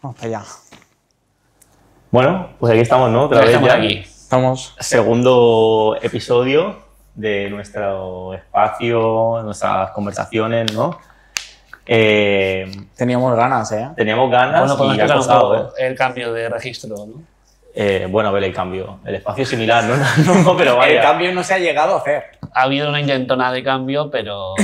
Vamos para allá. Bueno, pues aquí estamos, ¿no? Otra vez Estamos ya. aquí. Estamos. Segundo episodio de nuestro espacio, nuestras conversaciones, ¿no? Teníamos ganas, ¿eh? Teníamos ganas Bueno, podemos y ha explicar un costado, poco el cambio de registro, ¿no? Bueno, a ver el cambio. El espacio es similar, ¿no? No, pero El vaya. cambio no se ha llegado a hacer. Ha habido una intentona de cambio, pero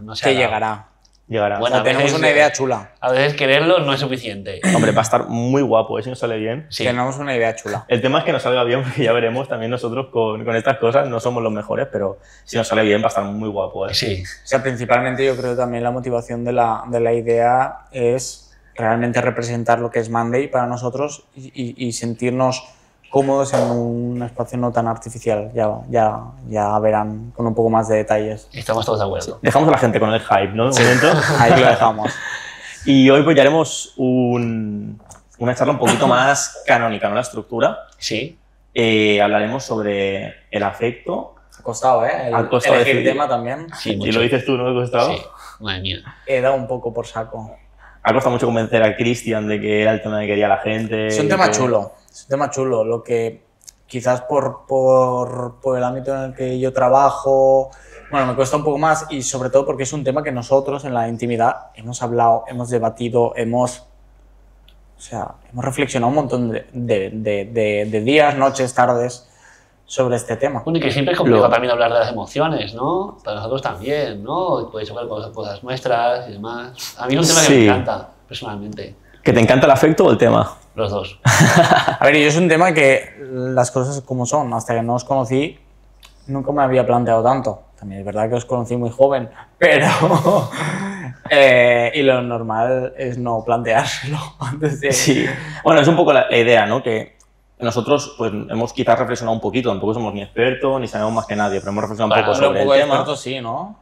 no se ha Que dado. llegará. Llegará. Bueno, O sea, tenemos una idea chula. A veces quererlo no es suficiente. Hombre, va a estar muy guapo, si nos sale bien. Sí. Tenemos una idea chula. El tema es que nos salga bien, porque ya veremos, también nosotros con estas cosas no somos los mejores, pero si nos sale bien va a estar muy guapo, ¿eh? Sí. O sea, principalmente yo creo que también la motivación de la idea es realmente representar lo que es Monday para nosotros y sentirnos cómodos en un espacio no tan artificial. Ya verán con un poco más de detalles. Estamos todos de acuerdo. Dejamos a la gente con el hype, ¿no? De momento. Ahí lo dejamos. Y hoy pues ya haremos una charla un poquito más canónica, ¿no? La estructura. Sí. Hablaremos sobre el afecto. Ha costado, ¿eh? Ha costado elegir decidir. tema también. Sí, Y mucho. lo dices tú, ¿no? ¿Te ha costado? Sí. Madre mía. He dado un poco por saco. Ha costado mucho convencer a Cristian de que era el tema que quería la gente. Es un tema chulo. Es un tema chulo. Lo que quizás por el ámbito en el que yo trabajo, bueno, me cuesta un poco más y sobre todo porque es un tema que nosotros en la intimidad hemos hablado, hemos debatido, hemos reflexionado un montón de días, noches, tardes sobre este tema. Bueno, y que siempre es complicado también hablar de las emociones, ¿no? Para nosotros también, ¿no? Puedes hablar cosas nuestras y demás. A mí es un tema que Sí. me encanta, personalmente. ¿Que te encanta el afecto o el tema? Los dos. A ver, yo es un tema que las cosas como son, hasta que no os conocí, nunca me había planteado tanto. También es verdad que os conocí muy joven, pero... y lo normal es no planteárselo antes de... Sí. Bueno, es un poco la idea, ¿no? Que nosotros pues hemos quizás reflexionado un poquito, tampoco somos ni expertos ni sabemos más que nadie, pero hemos reflexionado un poco Pero sobre un poco el de tema. experto sí, ¿no?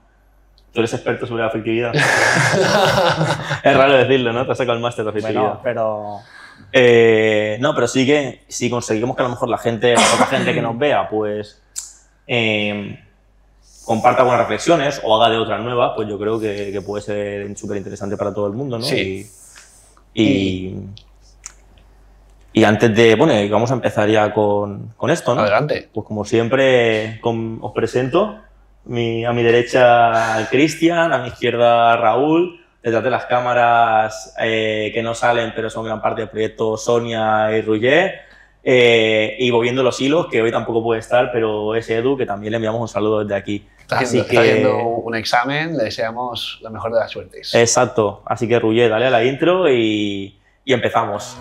Tú eres experto sobre la afectividad. Es raro decirlo, ¿no? Te has sacado el máster de afectividad. Bueno, pero... No, pero sí que si conseguimos que a lo mejor la poca gente que nos vea, pues comparta algunas reflexiones o haga de otras nuevas, pues yo creo que puede ser súper interesante para todo el mundo, ¿no? Sí. Y antes de, bueno, vamos a empezar ya con esto, ¿no? Adelante. Pues como siempre os presento, a mi derecha Cristian, a mi izquierda Raúl, detrás de las cámaras que no salen pero son gran parte del proyecto Sonia y Roger, y moviendo los hilos, que hoy tampoco puede estar, pero es Edu, que también le enviamos un saludo desde aquí. Está haciendo un examen, le deseamos la mejor de las suertes. Exacto, así que Roger, dale a la intro y empezamos.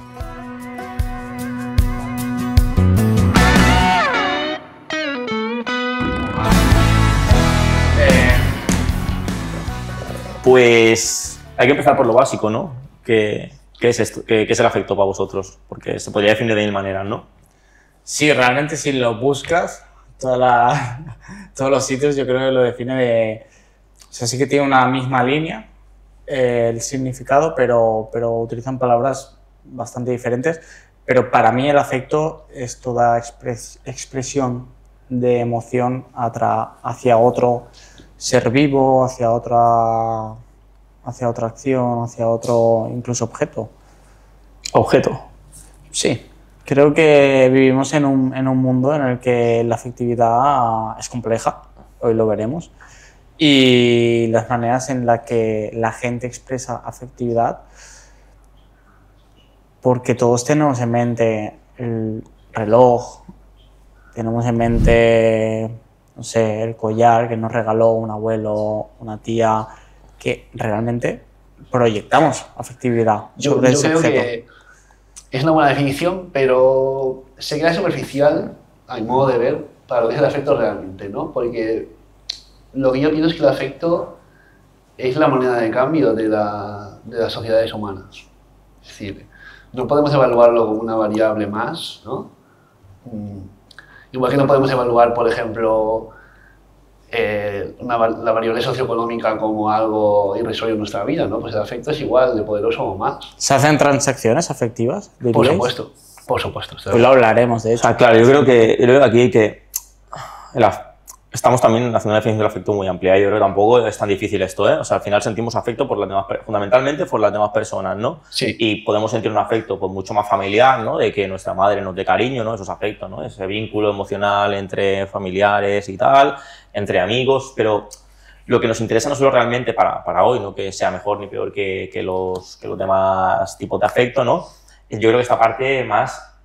Pues hay que empezar por lo básico, ¿no? ¿Qué es esto? ¿Qué es el afecto para vosotros? Porque se podría definir de mil maneras, ¿no? Sí, realmente si lo buscas, todos los sitios yo creo que lo define de... O sea, sí que tiene una misma línea el significado, pero utilizan palabras bastante diferentes. Pero para mí el afecto es toda expresión de emoción hacia otro ser vivo, hacia otra acción, hacia otro incluso objeto. Objeto. Sí, creo que vivimos en un mundo en el que la afectividad es compleja, hoy lo veremos, y las maneras en las que la gente expresa afectividad, porque todos tenemos en mente el reloj, tenemos en mente, no sé, el collar que nos regaló un abuelo, una tía, que realmente proyectamos afectividad Yo sobre ese creo objeto. que es una buena definición, pero se queda superficial, a mi modo de ver, para lo que es el afecto realmente, ¿no? Porque lo que yo pienso es que el afecto es la moneda de cambio de las sociedades humanas. Es decir, no podemos evaluarlo como una variable más, ¿no? Igual que no podemos evaluar, por ejemplo, la variable socioeconómica como algo irrisorio en nuestra vida, ¿no? Pues el afecto es igual de poderoso o más. ¿Se hacen transacciones afectivas? Por diríais? supuesto, por supuesto. Pues lo hablaremos, de O hecho. sea, claro, yo creo que aquí hay que... estamos también haciendo una definición del afecto muy amplia. Yo creo que tampoco es tan difícil esto, ¿eh? O sea, al final sentimos afecto por las demás, fundamentalmente por las demás personas, ¿no? Sí. Y podemos sentir un afecto pues, mucho más familiar, ¿no? De que nuestra madre nos dé cariño, ¿no? Esos afectos, ¿no? Ese vínculo emocional entre familiares y tal, entre amigos, pero lo que nos interesa no solo realmente para hoy, no que sea mejor ni peor que los demás tipos de afecto, ¿no? Yo creo que esta parte más,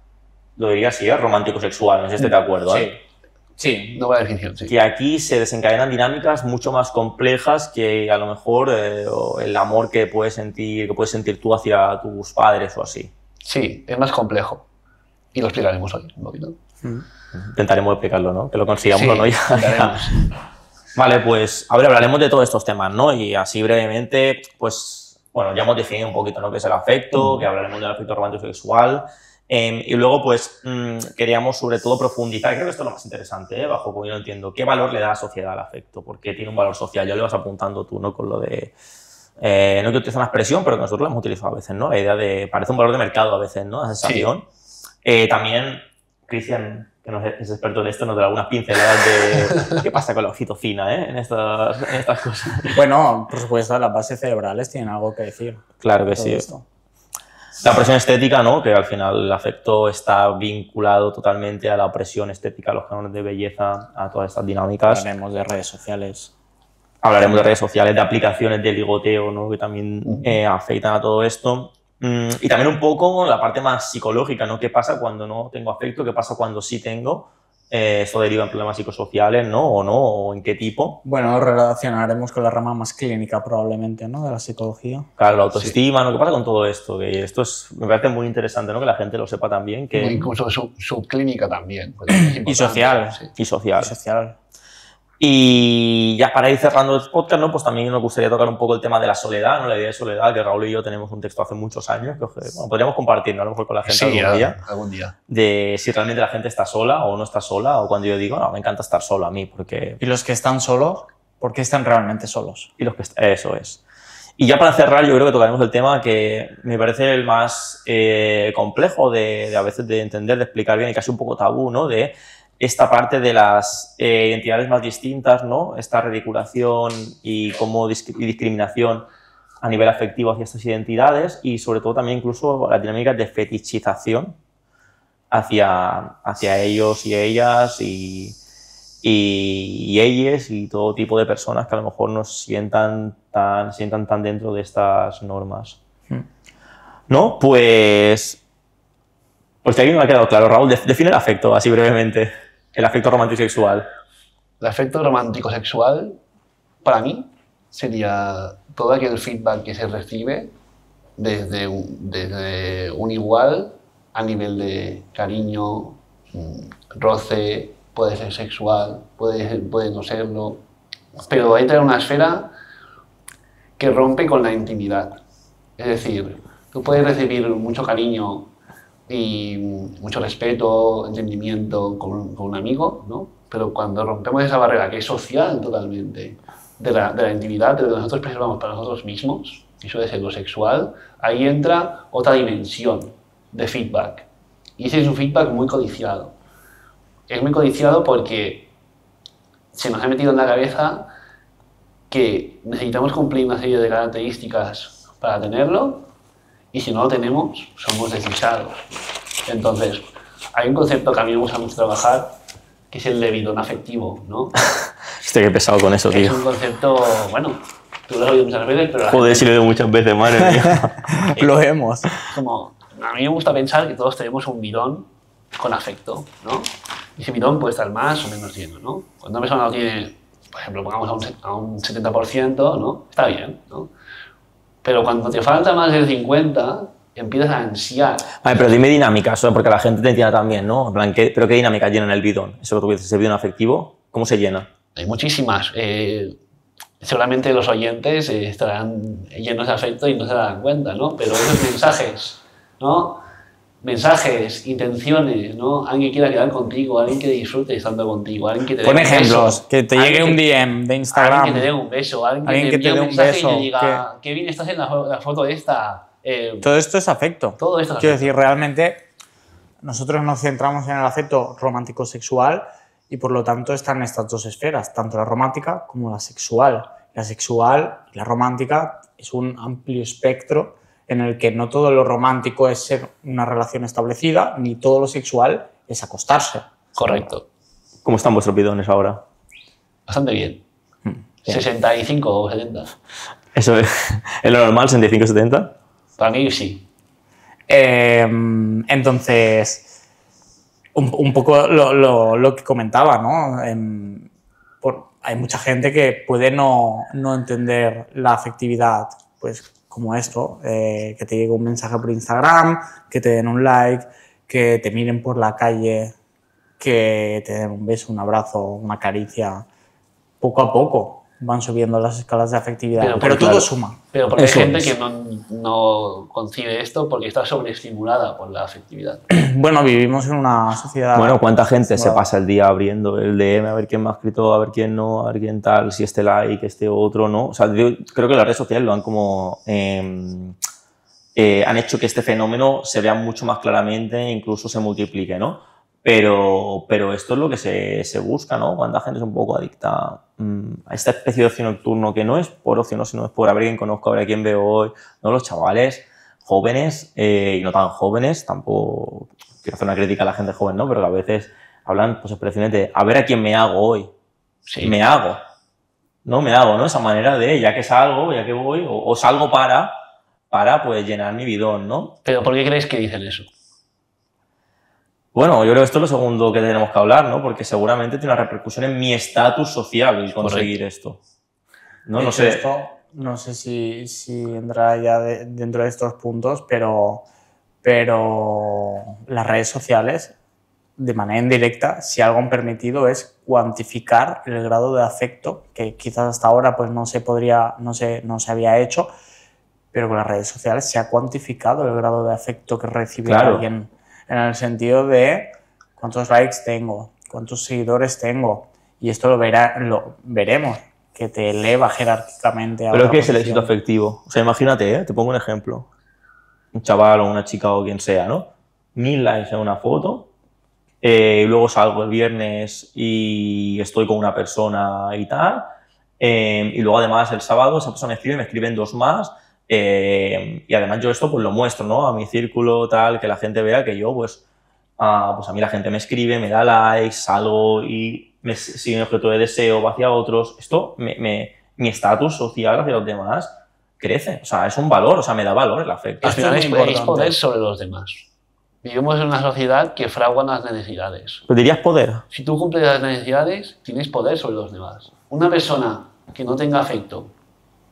lo diría así, ¿eh? Romántico-sexual, no sé si estés de acuerdo, ¿eh? Sí. No buena definición, sí. Que aquí se desencadenan dinámicas mucho más complejas que a lo mejor el amor que puedes sentir tú hacia tus padres o así. Sí, es más complejo. Y lo explicaremos hoy un poquito. Intentaremos explicarlo, ¿no? Que lo consigamos Sí, o no ya. intentaremos. Vale, pues a ver, hablaremos de todos estos temas, ¿no? Y así brevemente, pues, bueno, ya hemos definido un poquito, ¿no? Qué es el afecto, que hablaremos del afecto romántico sexual. Y luego, pues, queríamos sobre todo profundizar, creo que esto es lo más interesante, ¿eh? Bajo como yo lo entiendo, ¿qué valor le da la sociedad al afecto? Porque tiene un valor social, ya lo vas apuntando tú, ¿no? Con lo de, no quiero utilizar una expresión, pero que nosotros lo hemos utilizado a veces, ¿no? La idea de, parece un valor de mercado a veces, ¿no? La sensación. Sí. También, Cristian, que no es experto en esto, nos da algunas pinceladas de qué pasa con la oxitocina, ¿eh? en estas cosas. Bueno, por supuesto, las bases cerebrales tienen algo que decir. Claro que sí. Esto. La presión estética, ¿no? Que al final el afecto está vinculado totalmente a la opresión estética, a los cánones de belleza, a todas estas dinámicas. Hablaremos de redes sociales. Hablaremos de redes sociales, de aplicaciones de ligoteo, ¿no? Que también afectan a todo esto. Y también un poco la parte más psicológica, ¿no? ¿Qué pasa cuando no tengo afecto? ¿Qué pasa cuando sí tengo? ¿Esto deriva en problemas psicosociales, ¿no? ¿O no? ¿O en qué tipo? Bueno, relacionaremos con la rama más clínica probablemente, ¿no? De la psicología. Claro, la autoestima, ¿no? ¿Qué pasa con todo esto? Que esto me parece muy interesante, ¿no? Que la gente lo sepa también. Que... Incluso subclínica también. Pues y social. Sí. Y social. Y social. Y ya para ir cerrando el podcast, ¿no? Pues también nos gustaría tocar un poco el tema de la soledad, ¿no? La idea de soledad, que Raúl y yo tenemos un texto hace muchos años, que bueno, podríamos compartirlo a lo mejor con la gente algún día. De si realmente la gente está sola o no está sola, o cuando yo digo, no, me encanta estar solo a mí, porque... ¿Y los que están solos? ¿Por qué están realmente solos? Y los que eso es. Y ya para cerrar, yo creo que tocaremos el tema que me parece el más complejo de a veces de entender, de explicar bien y casi un poco tabú, ¿no? De esta parte de las identidades más distintas, ¿no? Esta ridiculación y como discriminación a nivel afectivo hacia estas identidades y sobre todo también incluso las dinámicas de fetichización hacia ellos y ellas y ellas y todo tipo de personas que a lo mejor no sientan tan dentro de estas normas. ¿No? Pues de ahí me ha quedado claro. Raúl, define el afecto así brevemente. El afecto romántico sexual. El afecto romántico sexual, para mí, sería todo aquel feedback que se recibe desde un igual a nivel de cariño, roce, puede ser sexual, puede no serlo, pero entra en una esfera que rompe con la intimidad. Es decir, tú puedes recibir mucho cariño y mucho respeto, entendimiento con un amigo, ¿no? Pero cuando rompemos esa barrera que es social totalmente, de la intimidad, de lo que nosotros preservamos para nosotros mismos, y suele ser lo sexual, ahí entra otra dimensión de feedback. Y ese es un feedback muy codiciado. Es muy codiciado porque se nos ha metido en la cabeza que necesitamos cumplir una serie de características para tenerlo, y si no lo tenemos, somos desdichados. Entonces, hay un concepto que a mí me gusta mucho trabajar, que es el de bidón afectivo, ¿no? Estoy que pesado con eso, tío. Es un concepto, bueno, tú lo has oído muchas veces, pero... Joder, sí lo he oído muchas veces, madre mía. Lo hemos. Como, a mí me gusta pensar que todos tenemos un bidón con afecto, ¿no? Y ese bidón puede estar más o menos lleno, ¿no? Cuando una persona lo tiene, por ejemplo, pongamos a un 70%, ¿no? Está bien, ¿no? Pero cuando te falta más del 50%, empiezas a ansiar. Vale, pero dime dinámicas, porque la gente te entienda también, ¿no? En plan, ¿pero qué dinámicas llenan el bidón? Eso que tú dices, ese bidón afectivo, ¿cómo se llena? Hay muchísimas. Seguramente los oyentes estarán llenos de afecto y no se darán cuenta, ¿no? Pero esos mensajes, ¿no? Mensajes, intenciones, ¿no? Alguien que quiera quedar contigo, alguien que disfrute estando contigo, alguien que te dé Pon un ejemplos, beso, que te llegue un DM de Instagram. alguien que te dé un beso, alguien que te envíe un mensaje y te diga, qué bien estás en la foto esta. Todo esto es afecto. Todo esto es Quiero afecto. decir, realmente nosotros nos centramos en el afecto romántico sexual y por lo tanto están estas dos esferas, tanto la romántica como la sexual. La sexual y la romántica es un amplio espectro en el que no todo lo romántico es ser una relación establecida, ni todo lo sexual es acostarse. Correcto. ¿Cómo están vuestros bidones ahora? Bastante bien. 65 o 70. ¿Eso es lo normal, 65-70? Para mí sí. Entonces, un poco lo que comentaba, ¿no? Hay mucha gente que puede no entender la afectividad, pues como esto, que te llegue un mensaje por Instagram, que te den un like, que te miren por la calle, que te den un beso, un abrazo, una caricia. Poco a poco van subiendo las escalas de afectividad, pero todo suma. Pero porque hay Eso gente es. que no concibe esto porque está sobreestimulada por la afectividad. Bueno, vivimos en una sociedad... Bueno, ¿cuánta gente se estimulada. pasa el día abriendo el DM a ver quién me ha escrito, a ver quién no, a ver quién tal, si este like, este otro, no? O sea, yo creo que las redes sociales lo han como... han hecho que este fenómeno se vea mucho más claramente e incluso se multiplique, ¿no? Pero esto es lo que se busca, ¿no? Cuando la gente es un poco adicta a esta especie de ocio nocturno que no es por ocio, no, sino es por a ver quién conozco, a ver a quién veo hoy, ¿no? Los chavales jóvenes y no tan jóvenes, tampoco quiero hacer una crítica a la gente joven, ¿no? Pero que a veces hablan pues expresiones de a ver a quién me hago hoy. Sí. Me hago. No me hago, ¿no? Esa manera de ya que salgo, ya que voy, o salgo para pues llenar mi bidón, ¿no? ¿Pero por qué crees que dicen eso? Bueno, yo creo que esto es lo segundo que tenemos que hablar, ¿no? Porque seguramente tiene una repercusión en mi estatus social el conseguir esto. No, no sé. Esto, no sé si entra ya dentro de estos puntos, pero las redes sociales, de manera indirecta, si algo han permitido es cuantificar el grado de afecto, que quizás hasta ahora pues no se había hecho, pero con las redes sociales se ha cuantificado el grado de afecto que recibe alguien, en el sentido de cuántos likes tengo, cuántos seguidores tengo, y esto lo veremos, que te eleva jerárquicamente a ¿Pero otra qué es el posición. éxito afectivo? O sea, imagínate, te pongo un ejemplo. Un chaval o una chica o quien sea, ¿no? 1000 likes en una foto, y luego salgo el viernes y estoy con una persona y tal, y luego además el sábado esa persona me escriben 2 más, y además yo esto pues lo muestro, ¿no? A mi círculo tal, que la gente vea que yo pues a mí la gente me escribe, me da likes, salgo y me sigue un objeto de deseo, va hacia otros. Esto, mi estatus social hacia los demás crece. O sea, es un valor, o sea, me da valor el afecto. Al final muy es importante. poder sobre los demás. Vivimos en una sociedad que fragua las necesidades. ¿Pero dirías poder? Si tú cumples las necesidades, tienes poder sobre los demás. Una persona que no tenga afecto,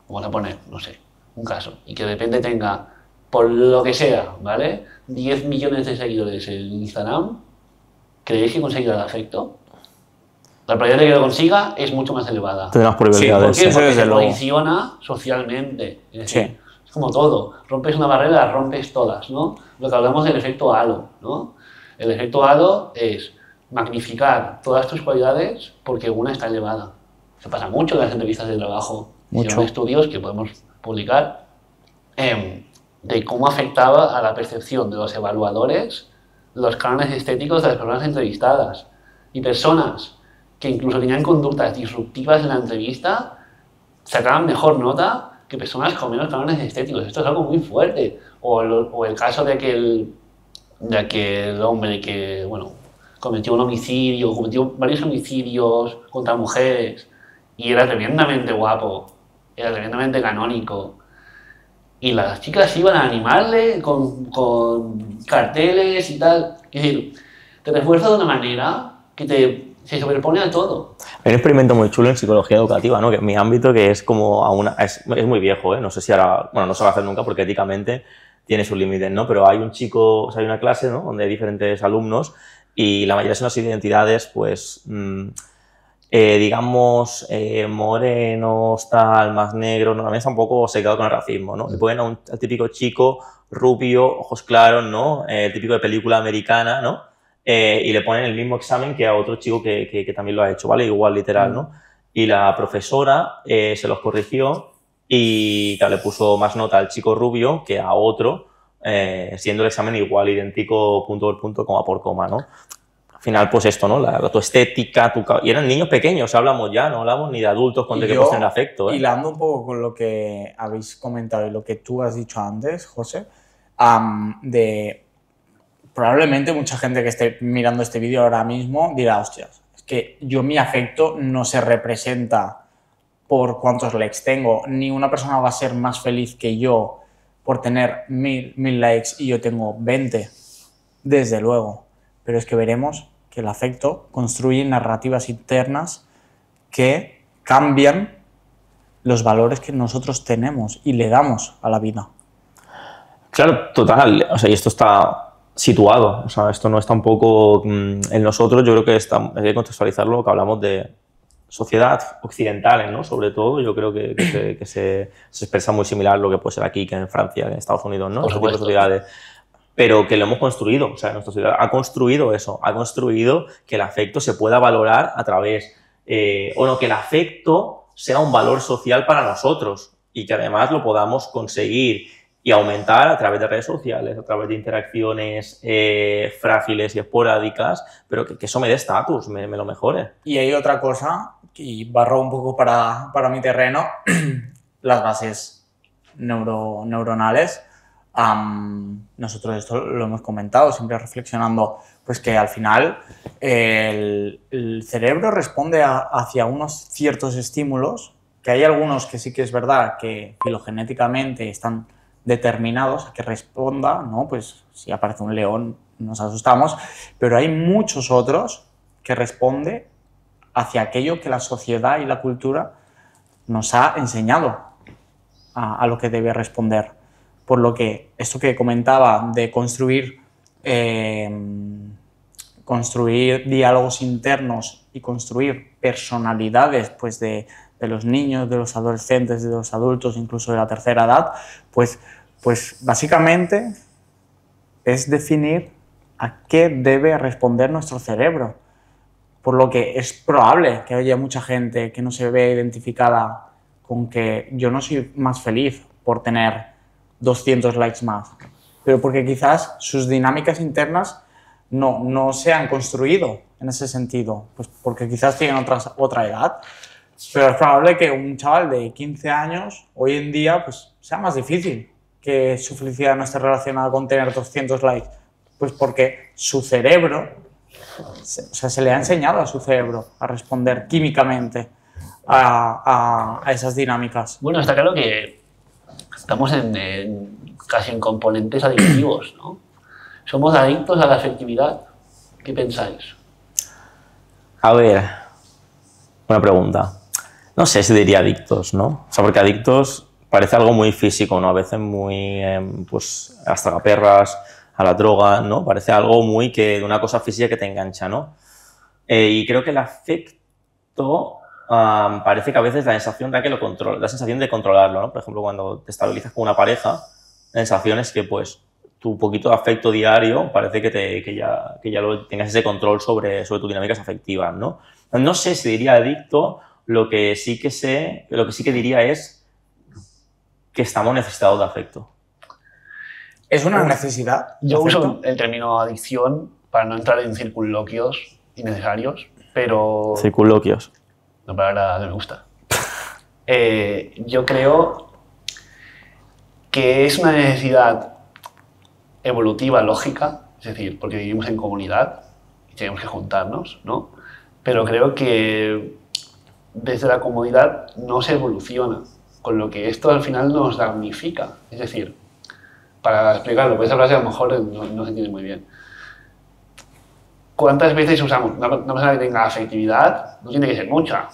vamos a poner, no sé, un caso, y que de repente tenga, por lo que sea, ¿vale? 10 millones de seguidores en Instagram, ¿creéis que conseguirá el afecto? La probabilidad de que lo consiga es mucho más elevada. Tendrás probabilidades. ¿Por qué? Eso Porque desde se luego. posiciona socialmente. Es decir, Sí. es como todo. Rompes una barrera, rompes todas, ¿no? Lo que hablamos del efecto halo, ¿no? El efecto halo es magnificar todas tus cualidades porque una está elevada. Se pasa mucho en las entrevistas de trabajo. Mucho. Hicieron estudios que podemos publicar de cómo afectaba a la percepción de los evaluadores los cánones estéticos de las personas entrevistadas. Y personas que incluso tenían conductas disruptivas en la entrevista sacaban mejor nota que personas con menos cánones estéticos. Esto es algo muy fuerte. O el caso de aquel hombre que, bueno, cometió un homicidio, cometió varios homicidios contra mujeres y era tremendamente guapo, era tremendamente canónico. Y las chicas iban a animarle con carteles y tal. Es decir, te refuerza de una manera que se sobrepone a todo. Hay un experimento muy chulo en psicología educativa, ¿no? Que en mi ámbito, que es como es muy viejo, ¿eh? No sé si ahora, bueno, no se va a hacer nunca porque éticamente tiene sus límites, ¿no? Pero hay un chico, o sea, hay una clase, ¿no? Donde hay diferentes alumnos y la mayoría son las identidades, pues, digamos, morenos, tal, más negros, normalmente está un poco secado con el racismo, ¿no? Y ponen al típico chico rubio, ojos claros, ¿no? El típico de película americana, ¿no? Y le ponen el mismo examen que a otro chico que también lo ha hecho, ¿vale? Igual, literal, ¿no? Y la profesora se los corrigió y claro, le puso más nota al chico rubio que a otro, siendo el examen igual, idéntico, punto por punto, coma por coma, ¿no? final, pues esto, ¿no? Tu estética, y eran niños pequeños, hablamos ya, no hablamos ni de adultos con de que pueden tener afecto. Hilando un poco con lo que habéis comentado y lo que tú has dicho antes, José, probablemente mucha gente que esté mirando este vídeo ahora mismo dirá, hostias, es que mi afecto no se representa por cuántos likes tengo, ni una persona va a ser más feliz que yo por tener 1000 likes y yo tengo 20, desde luego, pero es que veremos que el afecto construye narrativas internas que cambian los valores que nosotros tenemos y le damos a la vida. Claro, total, o sea, y esto está situado, o sea, esto no es tampoco en nosotros, yo creo que hay que contextualizarlo, que hablamos de sociedad occidentales, ¿no? Sobre todo, yo creo que se expresa muy similar lo que puede ser aquí que en Francia, en Estados Unidos, ¿no? Este tipo de sociedades. Pero que lo hemos construido, o sea, nuestra sociedad ha construido eso, ha construido que el afecto se pueda valorar a través, que el afecto sea un valor social para nosotros y que además lo podamos conseguir y aumentar a través de redes sociales, a través de interacciones frágiles y esporádicas, pero que eso me dé estatus, me lo mejore. Y hay otra cosa, y barro un poco para mi terreno, las bases neuronales. Nosotros esto lo hemos comentado, siempre reflexionando, pues que al final el cerebro responde hacia unos ciertos estímulos, que hay algunos que sí que es verdad que filogenéticamente están determinados a que responda, ¿no? Pues si aparece un león nos asustamos, pero hay muchos otros que responde hacia aquello que la sociedad y la cultura nos ha enseñado a lo que debe responder. Por lo que esto que comentaba de construir diálogos internos y construir personalidades pues de los niños, de los adolescentes, de los adultos, incluso de la tercera edad, pues básicamente es definir a qué debe responder nuestro cerebro. Por lo que es probable que haya mucha gente que no se vea identificada con que yo no soy más feliz por tener 200 likes más, pero porque quizás sus dinámicas internas no se han construido en ese sentido, pues porque quizás tienen otra edad, pero es probable que un chaval de 15 años hoy en día pues sea más difícil que su felicidad no esté relacionada con tener 200 likes, pues porque su cerebro, se le ha enseñado a su cerebro a responder químicamente a esas dinámicas. Bueno, está claro que estamos casi en componentes adictivos, ¿no? ¿Somos adictos a la afectividad? ¿Qué pensáis? A ver, una pregunta. No sé si diría adictos, ¿no? O sea, porque adictos parece algo muy físico, ¿no? A veces muy, pues, hasta a perras, a la droga, ¿no? Parece algo muy de una cosa física que te engancha, ¿no? Y creo que el afecto parece que a veces la sensación da que lo controla, la sensación de controlarlo, ¿no? Por ejemplo, cuando te estabilizas con una pareja, la sensación es que, pues, tu poquito de afecto diario parece que ya tengas ese control sobre tus dinámicas afectivas, ¿no? No sé si diría adicto, lo que sí que diría es que estamos necesitados de afecto. ¿Es una necesidad? Yo uso el término adicción para no entrar en circunloquios innecesarios, pero... Circunloquios. No, palabra que me gusta. Yo creo que es una necesidad evolutiva, lógica, es decir, porque vivimos en comunidad y tenemos que juntarnos, ¿no? Pero creo que desde la comodidad no se evoluciona, con lo que esto al final nos damnifica. Es decir, para explicarlo, pues esa frase a lo mejor no se entiende muy bien. ¿Cuántas veces usamos una persona que tenga afectividad? No tiene que ser mucha.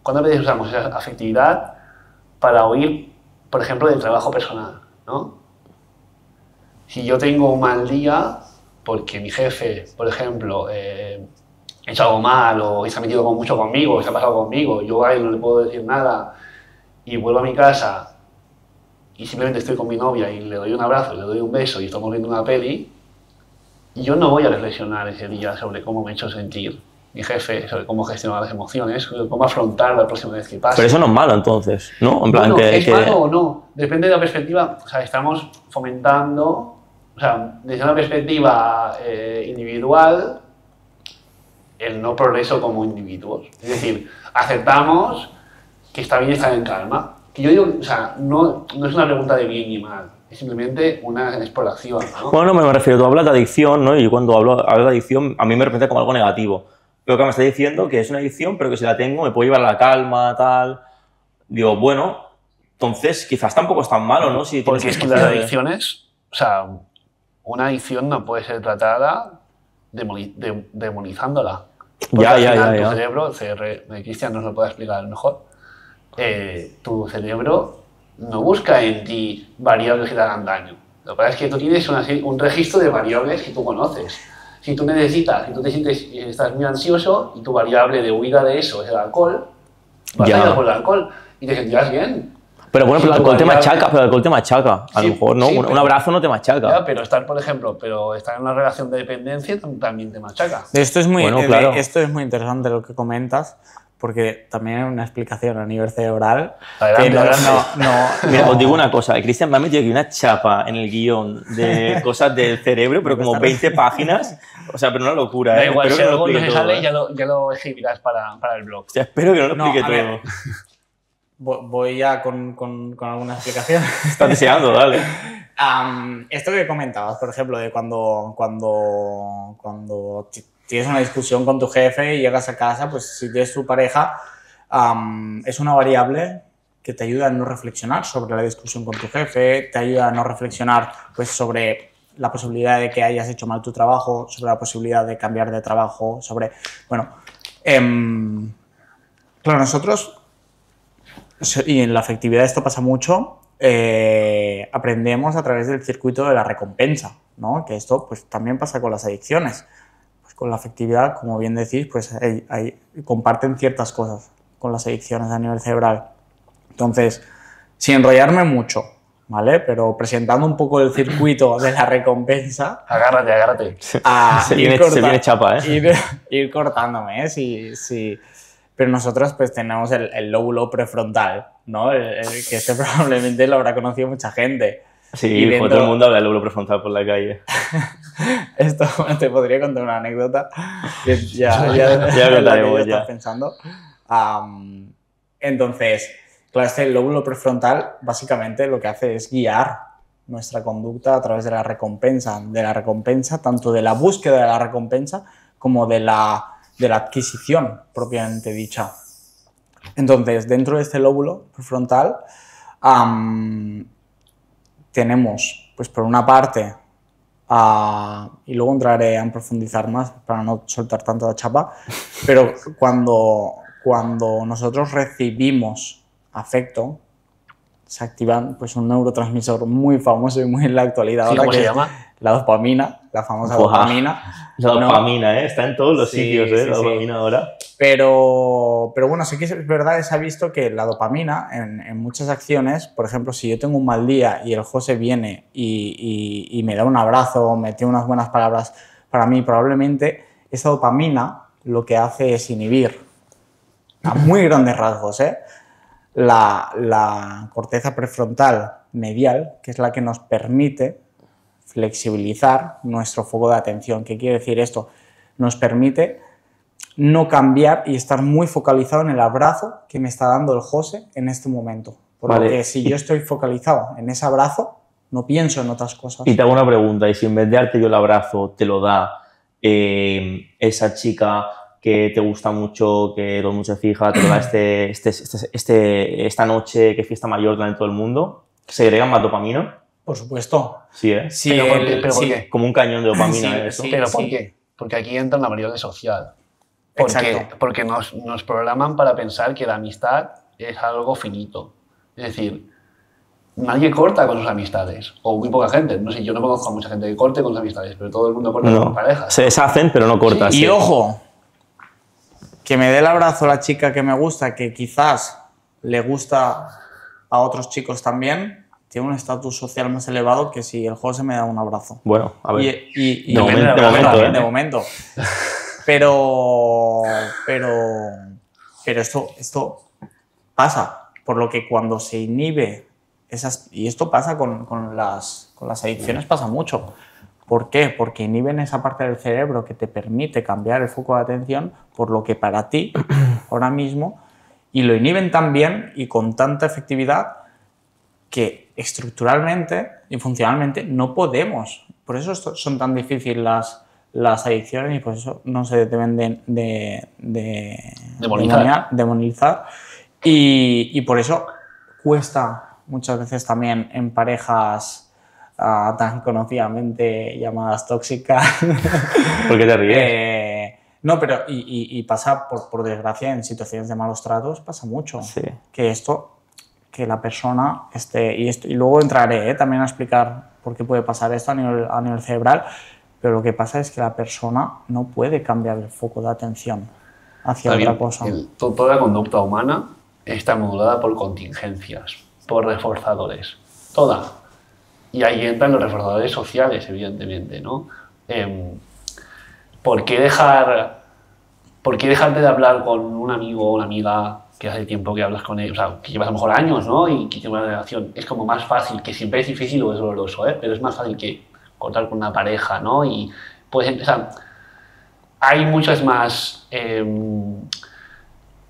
¿Cuántas veces usamos esa afectividad para huir, por ejemplo, del trabajo personal, ¿no? Si yo tengo un mal día porque mi jefe, por ejemplo, ha hecho algo mal o se ha metido mucho conmigo, se ha pasado conmigo, yo a él no le puedo decir nada y vuelvo a mi casa y simplemente estoy con mi novia y le doy un abrazo, le doy un beso y estamos viendo una peli, yo no voy a reflexionar ese día sobre cómo me ha hecho sentir mi jefe, sobre cómo gestionar las emociones, sobre cómo afrontar la próxima vez que pase. Pero eso no es malo, entonces, ¿no? En plan, bueno, ¿es malo o no? Depende de la perspectiva. O sea, estamos fomentando, o sea, desde una perspectiva individual, el no progreso como individuos. Es decir, aceptamos que está bien estar en calma. Que yo digo, o sea, no es una pregunta de bien y mal, es simplemente una exploración, ¿no? Bueno, me refiero, tú hablas de adicción, ¿no? Y cuando hablo de adicción, a mí me representa como algo negativo. Pero que me estás diciendo que es una adicción, pero que si la tengo me puedo llevar a la calma, tal. Digo, bueno, entonces quizás tampoco es tan malo, ¿no? Si Porque es que las adicciones, o sea, una adicción no puede ser tratada demonizándola. Porque al final tu cerebro, el cerebro de Cristian nos lo puede explicar mejor, tu cerebro no busca en ti variables que te hagan daño. Lo que pasa es que tú tienes un registro de variables que tú conoces. Si tú necesitas, si tú te sientes, estás muy ansioso y tu variable de huida de eso es el alcohol, vas a ir por el alcohol y te sentirás bien. Pero bueno, pero el alcohol te machaca, A lo mejor, ¿no? Un abrazo no te machaca. Ya, pero estar, por ejemplo, estar en una relación de dependencia también te machaca. Esto es muy interesante lo que comentas, porque también hay una explicación a nivel cerebral. Mira, os digo una cosa, Cristian me ha metido aquí una chapa en el guión de cosas del cerebro, pero como 20 páginas, o sea, pero una locura, Da igual, si algo no se sale, ya lo escribirás para el blog. O sea, espero que no lo explique todo. Voy ya con alguna explicación. Estás deseando, dale. Esto que comentabas, por ejemplo, de cuando tienes una discusión con tu jefe y llegas a casa, pues si tienes tu pareja, es una variable que te ayuda a no reflexionar sobre la discusión con tu jefe, te ayuda a no reflexionar pues, sobre la posibilidad de que hayas hecho mal tu trabajo, sobre la posibilidad de cambiar de trabajo, sobre... Bueno, claro, nosotros, y en la afectividad esto pasa mucho, aprendemos a través del circuito de la recompensa, ¿no? Que esto pues, también pasa con las adicciones. Pues, con la afectividad, como bien decís, pues comparten ciertas cosas con las adicciones a nivel cerebral. Entonces, sin enrollarme mucho, ¿vale? Pero presentando un poco el circuito de la recompensa... Agárrate. Se viene chapa, ¿eh? Ir cortándome, ¿eh? Sí. Pero nosotros pues tenemos el lóbulo prefrontal, ¿no? Que este probablemente lo habrá conocido mucha gente. Sí, dentro... todo el mundo habla del lóbulo prefrontal por la calle. Esto te podría contar una anécdota que ya estás pensando. Entonces, claro, este lóbulo prefrontal básicamente lo que hace es guiar nuestra conducta a través de la recompensa, tanto de la búsqueda de la recompensa como de la adquisición propiamente dicha. Entonces, dentro de este lóbulo prefrontal tenemos, pues por una parte, y luego entraré a profundizar más para no soltar tanto la chapa, pero cuando nosotros recibimos afecto, se activa pues, un neurotransmisor muy famoso y muy en la actualidad. ¿Sí, cómo se llama? La dopamina, la famosa dopamina. La dopamina, está en todos los sitios, la dopamina ahora. Pero bueno, sí que es verdad, se ha visto que la dopamina en muchas acciones, por ejemplo, si yo tengo un mal día y el José viene y me da un abrazo, me tiene unas buenas palabras para mí, probablemente esa dopamina lo que hace es inhibir a muy grandes rasgos, la corteza prefrontal medial, que es la que nos permite flexibilizar nuestro foco de atención. ¿Qué quiere decir esto? Nos permite no cambiar y estar muy focalizado en el abrazo que me está dando el José en este momento. Porque si yo estoy focalizado en ese abrazo, no pienso en otras cosas. Y te hago una pregunta, y si en vez de darte yo el abrazo, te lo da esa chica que te gusta mucho, que todo el mundo se fija, te lo da esta noche, que fiesta mayor en todo el mundo, ¿se agrega más dopamina? Por supuesto. Sí, ¿eh? Sí, ¿Pero por qué? Como un cañón de dopamina eso. ¿Pero por qué? Porque aquí entra una variable social. Exacto. Porque nos programan para pensar que la amistad es algo finito. Es decir, nadie corta con sus amistades, o muy poca gente. No sé, yo no conozco a mucha gente que corte con sus amistades, pero todo el mundo corta con parejas. Se deshacen, pero no cortan. Sí. Y ojo, que me dé el abrazo a la chica que me gusta, que quizás le gusta a otros chicos también, tiene un estatus social más elevado que si el José me da un abrazo. Bueno, a ver. De momento. Pero esto pasa, por lo que cuando se inhibe y esto pasa con las adicciones, pasa mucho. ¿Por qué? Porque inhiben esa parte del cerebro que te permite cambiar el foco de atención por lo que para ti ahora mismo, y lo inhiben tan bien y con tanta efectividad que estructuralmente y funcionalmente no podemos. Por eso son tan difíciles las adicciones y por eso no se deben demonizar. Y por eso cuesta muchas veces también en parejas tan conocidamente llamadas tóxicas. ¿Por qué te ríes? No, pero y pasa, por desgracia, en situaciones de malos tratos, pasa mucho. Sí. Que la persona esté... Y luego entraré también a explicar por qué puede pasar esto a nivel cerebral, pero lo que pasa es que la persona no puede cambiar el foco de atención hacia otra cosa. Toda la conducta humana está modulada por contingencias, por reforzadores. Toda. Y ahí entran los reforzadores sociales, evidentemente, ¿no? ¿Por qué dejarte de hablar con un amigo o una amiga que hace tiempo que hablas con él, o sea, que llevas a lo mejor años, ¿no? Y que tiene una relación? Es como más fácil, que siempre es difícil o es doloroso, ¿eh? Pero es más fácil que cortar con una pareja, ¿no? Y puedes empezar... Hay muchas más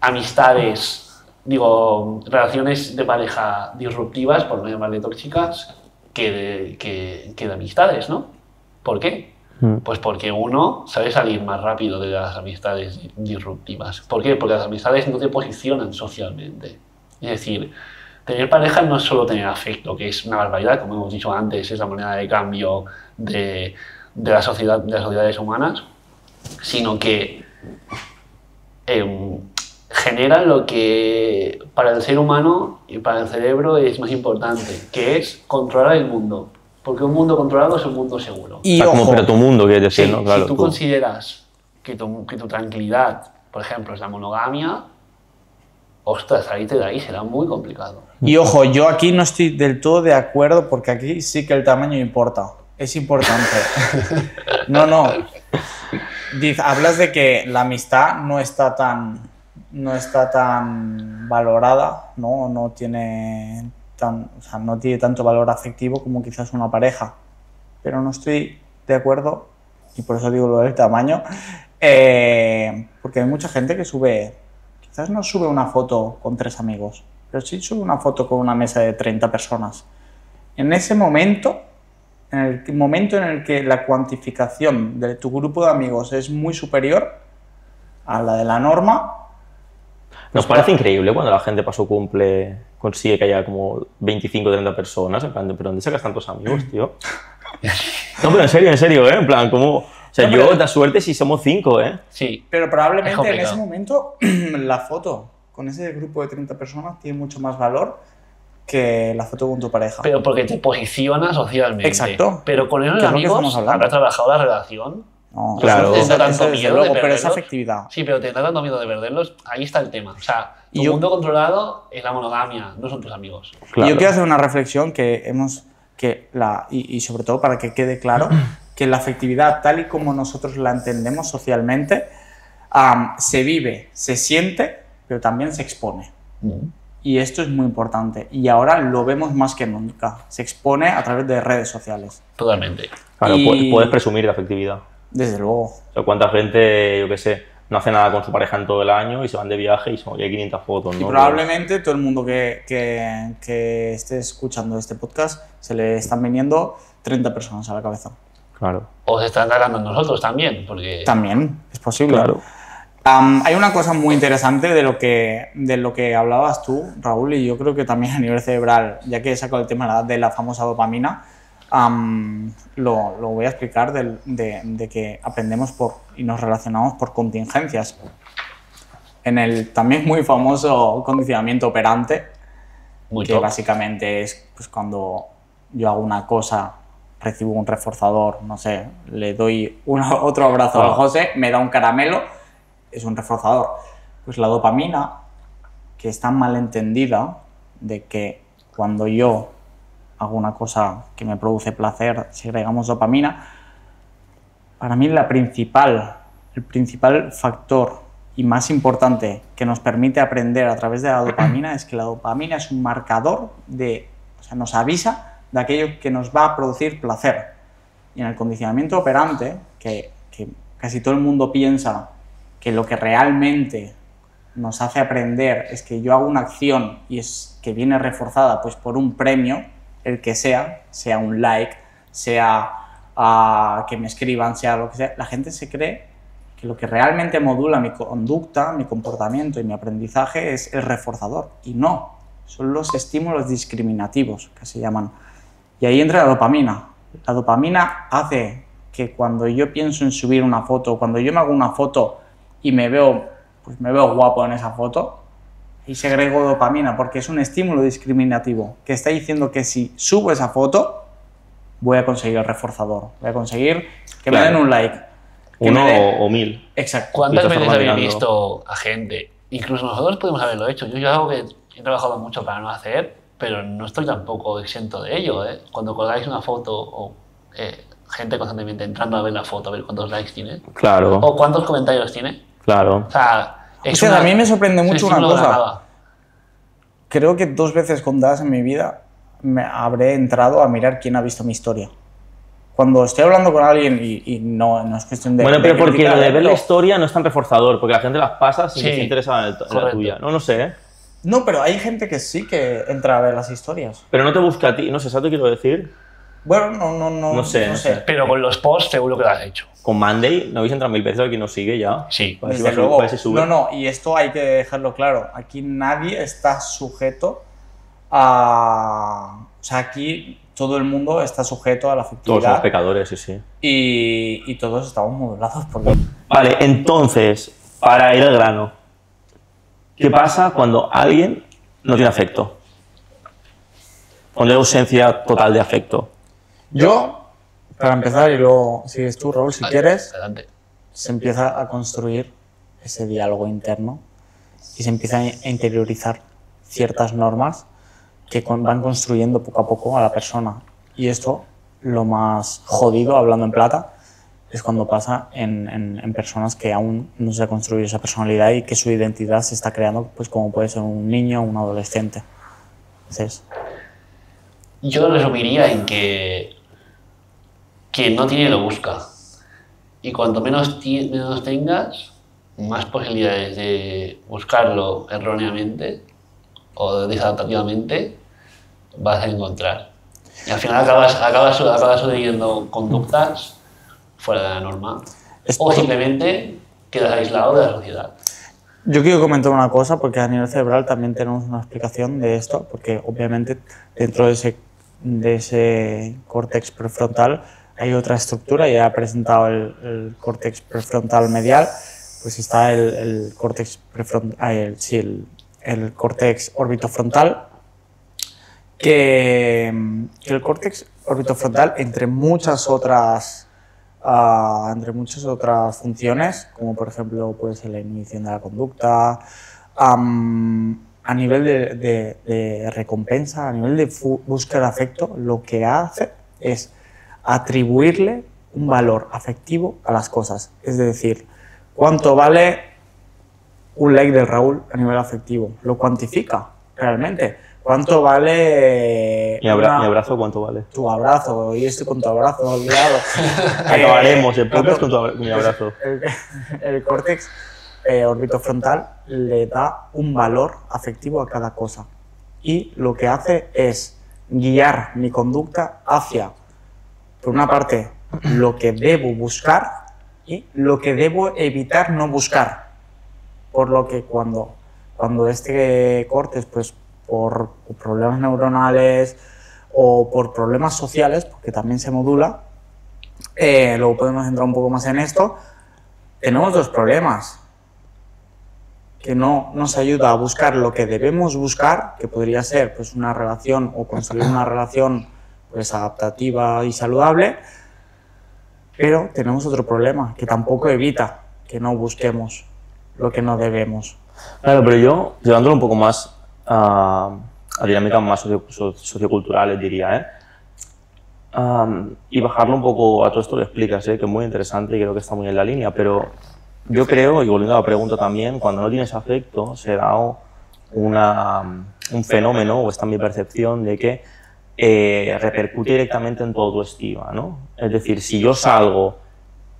amistades, relaciones de pareja disruptivas, por no llamarle tóxicas, que de amistades, ¿no? ¿Por qué? Pues porque uno sabe salir más rápido de las amistades disruptivas. ¿Por qué? Porque las amistades no te posicionan socialmente. Es decir, tener pareja no es solo tener afecto, que es una barbaridad, como hemos dicho antes, es la moneda de cambio de las sociedades humanas, sino que genera lo que para el ser humano y para el cerebro es más importante, que es controlar el mundo. Porque un mundo controlado es un mundo seguro. Y o sea, como pero tu mundo, quieres decir, sí, ¿no? Claro, si tú consideras que tu tranquilidad, por ejemplo, es la monogamia, ostras, salirte de ahí será muy complicado. Y ojo, yo aquí no estoy del todo de acuerdo porque aquí sí que el tamaño importa. Es importante. No. Hablas de que la amistad no está tan valorada, no tiene tanto valor afectivo como quizás una pareja, pero no estoy de acuerdo, y por eso digo lo del tamaño, porque hay mucha gente que quizás no sube una foto con 3 amigos, pero sí sube una foto con una mesa de 30 personas. En ese momento, en el momento en el que la cuantificación de tu grupo de amigos es muy superior a la de la norma, nos parece increíble cuando la gente para su cumple consigue que haya como 25 o 30 personas, en plan, ¿pero dónde sacas tantos amigos, tío? No, pero en serio, ¿eh? En plan, como... O sea, no, yo da suerte si somos 5, ¿eh? Sí. Pero probablemente en ese momento la foto con ese grupo de 30 personas tiene mucho más valor que la foto con tu pareja. Pero porque te posiciona socialmente. Exacto. Pero con esos amigos habrás trabajado la relación. No, claro, pero esa afectividad. Sí, pero te da tanto miedo de perderlos, ahí está el tema. O sea, tu mundo controlado es la monogamia, no son tus amigos. Claro. Yo quiero hacer una reflexión y sobre todo para que quede claro que la afectividad, tal y como nosotros la entendemos socialmente, se vive, se siente, pero también se expone. Y esto es muy importante. Y ahora lo vemos más que nunca. Se expone a través de redes sociales. Totalmente. Claro, puedes presumir de afectividad. Desde luego. O sea, cuánta gente, yo qué sé, no hace nada con su pareja en todo el año y se van de viaje y hay 500 fotos, ¿no? Y probablemente todo el mundo que esté escuchando este podcast se le están viniendo 30 personas a la cabeza. Claro. O se están atacando nosotros también, porque... También, es posible. Claro. Hay una cosa muy interesante de lo que hablabas tú, Raúl, y yo creo que también a nivel cerebral, ya que he sacado el tema de la famosa dopamina, lo voy a explicar de que aprendemos y nos relacionamos por contingencias. En el también muy famoso condicionamiento operante, que básicamente es pues, cuando yo hago una cosa, recibo un reforzador, no sé, le doy otro abrazo a José, me da un caramelo, es un reforzador. Pues la dopamina, que está mal entendida, de que cuando yo hago una cosa que me produce placer, segregamos dopamina, para mí el principal factor y más importante que nos permite aprender a través de la dopamina es que la dopamina es un marcador nos avisa de aquello que nos va a producir placer. Y en el condicionamiento operante, que casi todo el mundo piensa que lo que realmente nos hace aprender es que yo hago una acción y es que viene reforzada pues por un premio, el que sea un like, sea que me escriban, sea lo que sea, la gente se cree que lo que realmente modula mi conducta, mi comportamiento y mi aprendizaje es el reforzador, y no, son los estímulos discriminativos que se llaman. Y ahí entra la dopamina. La dopamina hace que cuando yo pienso en subir una foto, cuando yo me hago una foto y me veo guapo en esa foto, y segrego dopamina porque es un estímulo discriminativo que está diciendo que si subo esa foto voy a conseguir el reforzador, voy a conseguir que me den un like. Uno o 1000. Exacto. ¿Cuántas veces habéis mirando. visto a gente? Incluso nosotros podemos haberlo hecho. Yo es algo que he trabajado mucho para no hacer, pero no estoy tampoco exento de ello. Cuando colgáis una foto o gente constantemente entrando a ver la foto, a ver cuántos likes tiene. Claro, O cuántos comentarios tiene. claro. O sea, A mí me sorprende mucho una cosa. Nada. Creo que 2 veces contadas en mi vida me habré entrado a mirar quién ha visto mi historia. Cuando estoy hablando con alguien y no es cuestión de... Bueno, pero porque criticar, lo de ver la pero- historia no es tan reforzador, porque la gente las pasa sin Sí, que se interesada en la correcto. tuya. No sé, ¿eh? No, pero hay gente que sí que entra a ver las historias. Pero no te busca a ti, no sé, ¿sabes lo que quiero decir? Bueno, No sé. Pero con los posts seguro que lo has hecho. Con Monday, ¿no habéis entrado 1000 veces a quien nos sigue ya? Sí. Para ver si Desde va a luego. para ver si sube. No, y esto hay que dejarlo claro. Aquí nadie está sujeto a... O sea, aquí todo el mundo está sujeto a la Todos somos afectividad pecadores, sí, sí. y todos estamos modulados por... Vale, entonces, para ir al grano, ¿qué pasa cuando alguien no tiene afecto? Cuando hay ausencia total de afecto. Yo, para empezar, y luego sigues tú, Raúl, si quieres, Adelante. se empieza a construir ese diálogo interno y se empieza a interiorizar ciertas normas que van construyendo poco a poco a la persona. Y esto, lo más jodido, hablando en plata, es cuando pasa en personas que aún no se ha construido esa personalidad y que su identidad se está creando, pues como puede ser un niño o un adolescente. Entonces, Yo lo resumiría en que quien no tiene lo busca. Y cuanto menos tengas, más posibilidades de buscarlo erróneamente o desadaptativamente vas a encontrar. Y al final acabas sucediendo conductas fuera de la norma. Esto- O simplemente quedas aislado de la sociedad. yo quiero comentar una cosa, porque a nivel cerebral también tenemos una explicación de esto, porque obviamente dentro de ese córtex prefrontal hay otra estructura. Ya he presentado el córtex prefrontal medial, pues está el córtex prefrontal, el córtex orbitofrontal, que el córtex orbitofrontal, entre muchas otras funciones, como por ejemplo puede ser la inhibición de la conducta, a nivel de recompensa, a nivel de búsqueda de afecto, lo que hace es atribuirle un valor afectivo a las cosas. Es decir, ¿cuánto vale un like de Raúl a nivel afectivo? Lo cuantifica realmente. ¿Cuánto vale ¿Mi abrazo cuánto vale? tu abrazo? Y estoy con tu abrazo, olvidado. Acabaremos el podcast ¿cuánto? con mi abrazo. El córtex orbitofrontal le da un valor afectivo a cada cosa. Y lo que hace es guiar mi conducta hacia, por una parte, lo que debo buscar y lo que debo evitar no buscar. Por lo que cuando este córtex, pues por problemas neuronales o por problemas sociales, porque también se modula, luego podemos entrar un poco más en esto, tenemos 2 problemas. Que no nos ayuda a buscar lo que debemos buscar, que podría ser pues una relación o construir una relación pues adaptativa y saludable, pero tenemos otro problema que tampoco evita que no busquemos lo que no debemos. Claro, pero yo, llevándolo un poco más a dinámicas más socioculturales, diría, y bajarlo un poco a todo esto que explicas, que es muy interesante y creo que está muy en la línea, pero yo creo, y volviendo a la pregunta también, cuando no tienes afecto se da un fenómeno, o está mi percepción, de que repercute directamente en tu autoestima, ¿no? Es decir, si yo salgo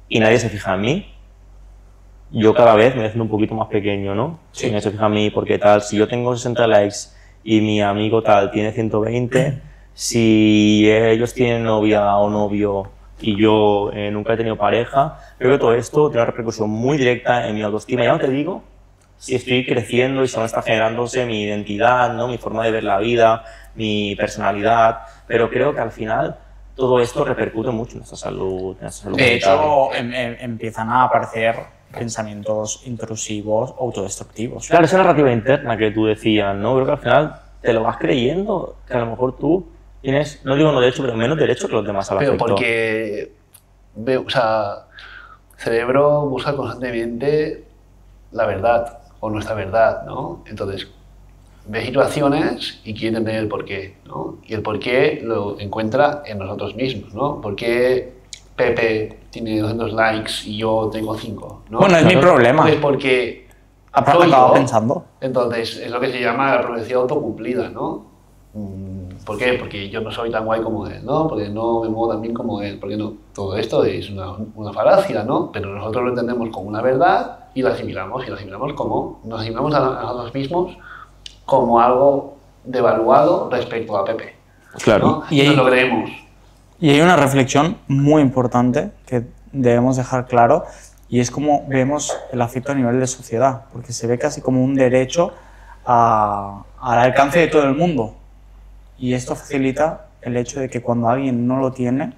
y nadie se fija en mí, yo cada vez me voy haciendo un poquito más pequeño, ¿no? Sí. Si nadie se fija en mí, porque tal, si yo tengo 60 likes y mi amigo tal tiene 120, si ellos tienen novia o novio y yo nunca he tenido pareja, creo que todo esto tiene una repercusión muy directa en mi autoestima. Ya no te digo si estoy creciendo y se me está generándose mi identidad, ¿no? Mi forma de ver la vida, mi personalidad, pero creo que al final todo esto repercute mucho en nuestra salud. De mental. hecho, empiezan a aparecer pensamientos intrusivos, autodestructivos. Claro, esa narrativa interna que tú decías, ¿no? Creo que al final te lo vas creyendo, que a lo mejor tú tienes, no digo no derecho, pero menos derecho que los demás al Pero afecto. porque, o sea, el cerebro busca constantemente la verdad o nuestra verdad, ¿no? Entonces, ve situaciones y quiere entender el porqué, ¿no? Y el porqué lo encuentra en nosotros mismos, ¿no? ¿Por qué Pepe tiene 200 likes y yo tengo 5? ¿no? Bueno, es mi problema. Pues porque Acabo soy yo. pensando. Entonces, es lo que se llama la profecía autocumplida, ¿no? ¿Por qué? Porque yo no soy tan guay como él, ¿no? Porque no me muevo tan bien como él, porque no. Todo esto es una falacia, ¿no? Pero nosotros lo entendemos como una verdad y la asimilamos como, nos asimilamos a nosotros mismos como algo devaluado respecto a Pepe. Claro. ¿no? Y Y nos ahí- lo creemos. Y hay una reflexión muy importante que debemos dejar claro, y es cómo vemos el afecto a nivel de sociedad, porque se ve casi como un derecho al alcance de todo el mundo. Y esto facilita el hecho de que cuando alguien no lo tiene,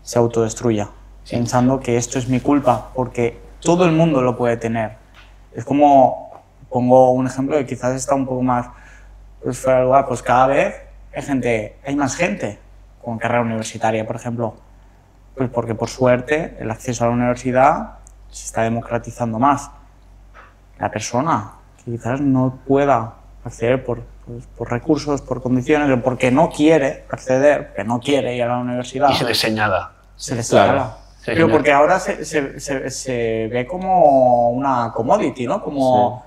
se autodestruya, pensando que esto es mi culpa, porque todo el mundo lo puede tener. Es como, pongo un ejemplo que quizás está un poco más pues, fuera de lugar, pues cada vez hay más gente con carrera universitaria, por ejemplo, pues porque por suerte el acceso a la universidad se está democratizando más. La persona que quizás no pueda acceder por recursos, por condiciones, o porque no quiere acceder, porque no quiere ir a la universidad, Y se les señala. se les Claro. señala. Se Pero señala. porque ahora se ve como una commodity, ¿no? Como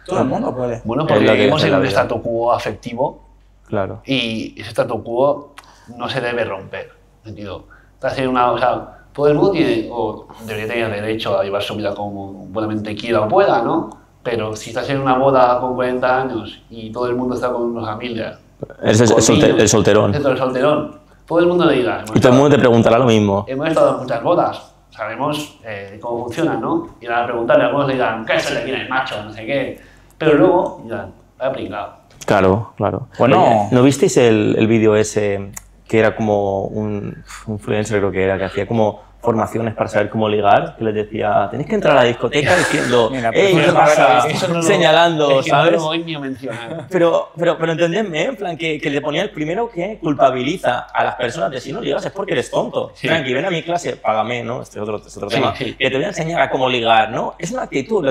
todo el mundo puede. Bueno, Es porque lo que vivimos hace en la un vida. statu quo afectivo Claro. y ese statu quo no se debe romper. En sentido, estás en una, o sea, todo el mundo tiene, o debería tener derecho a llevar su vida como buenamente quiera o pueda, ¿no? Pero si estás en una boda con 40 años y todo el mundo está con una familia, Es el, con niños, el solterón. el solterón, todo el mundo le dirá, Y todo el mundo te preguntará lo mismo. hemos estado en muchas bodas, sabemos cómo funcionan, ¿no? Y van a preguntarle, algunos le dirán, ¿qué se le tiene el macho? No sé qué. Pero luego dirán, vaya pringado. Claro, claro. Bueno. Oye, ¿no visteis el vídeo ese que era como un influencer, creo que era, que hacía como formaciones para saber cómo ligar? Que les decía, tenéis que entrar a la discoteca diciendo, Mira, ¡ey, pues qué no, pasa! eso no lo- Señalando, es que no ¿sabes? lo voy ni a mencionar. Pero entendedme, en plan, que le ponía el primero que culpabiliza a las personas de si no ligas es porque eres tonto. Sí. Tranqui, ven a mi clase, págame, ¿no? Este es otro tema. sí. Que te voy a enseñar a cómo ligar, ¿no? Es una actitud,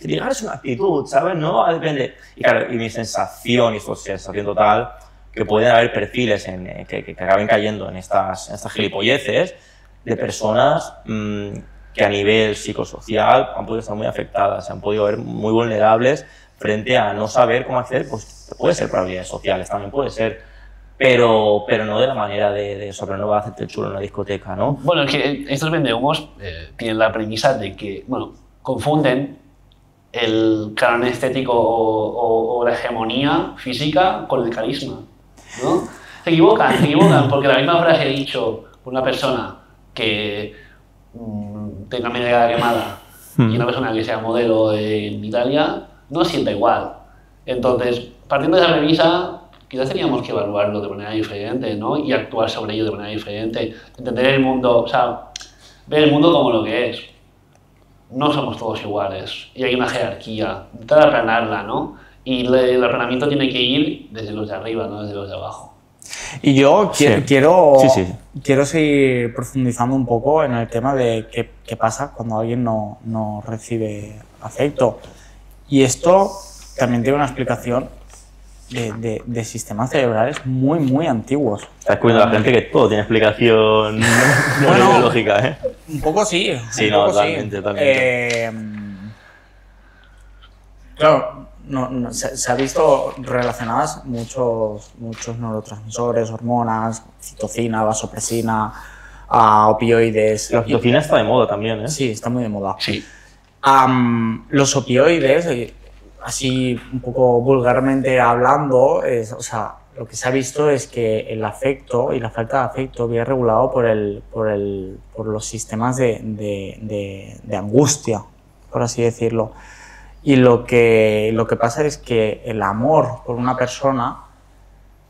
ligar es una actitud, ¿sabes? No depende. Y claro, y mi sensación, y su sensación total, que pueden haber perfiles que acaben cayendo en estas gilipolleces de personas que a nivel psicosocial han podido estar muy afectadas, se han podido ver muy vulnerables frente a no saber cómo acceder, pues puede ser por habilidades sociales, también puede ser, pero no de la manera de eso, pero no va a hacerte el chulo en una discoteca, ¿no? Bueno, es que estos vendehumos tienen la premisa de que, bueno, confunden el canon estético o la hegemonía física con el carisma, ¿no? Se equivocan, porque la misma frase he dicho por una persona que tenga media cara quemada y una persona que sea modelo en Italia no sienta igual. Entonces, partiendo de esa premisa, quizás teníamos que evaluarlo de manera diferente, ¿no? Y actuar sobre ello de manera diferente, entender el mundo, o sea, ver el mundo como lo que es. No somos todos iguales y hay una jerarquía, intentar aplanarla, ¿no? Y el aplanamiento tiene que ir desde los de arriba, no desde los de abajo. Y yo Sí. quiero Sí. seguir profundizando un poco en el tema de qué pasa cuando alguien no recibe afecto. Y esto también tiene una explicación de sistemas cerebrales muy antiguos. Estás descubriendo a la gente que todo tiene explicación neurológica, ¿eh? Un poco sí. Sí, un no, poco totalmente. Claro, se ha visto relacionadas muchos neurotransmisores, hormonas, citocina, vasopresina, opioides. La citocina está de moda también, ¿eh? Sí, está muy de moda. Sí. Los opioides, así un poco vulgarmente hablando, o sea, lo que se ha visto es que el afecto y la falta de afecto viene regulado por los sistemas de angustia, por así decirlo. Y lo que pasa es que el amor por una persona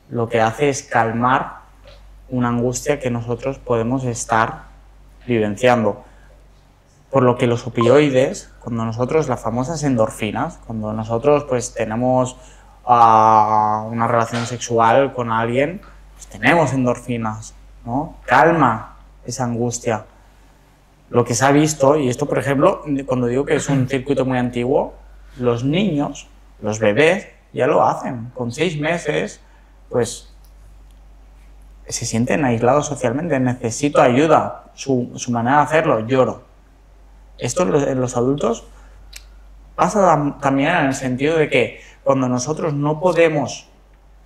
lo que hace es calmar una angustia que nosotros podemos estar vivenciando. Por lo que los opioides, cuando nosotros, las famosas endorfinas, cuando nosotros pues tenemos una relación sexual con alguien, pues tenemos endorfinas, ¿no? Calma esa angustia. Lo que se ha visto, y esto por ejemplo, cuando digo que es un circuito muy antiguo, los niños, los bebés, ya lo hacen. Con 6 meses, pues se sienten aislados socialmente, necesito ayuda, su manera de hacerlo, lloro. Esto en los adultos pasa también en el sentido de que cuando nosotros no podemos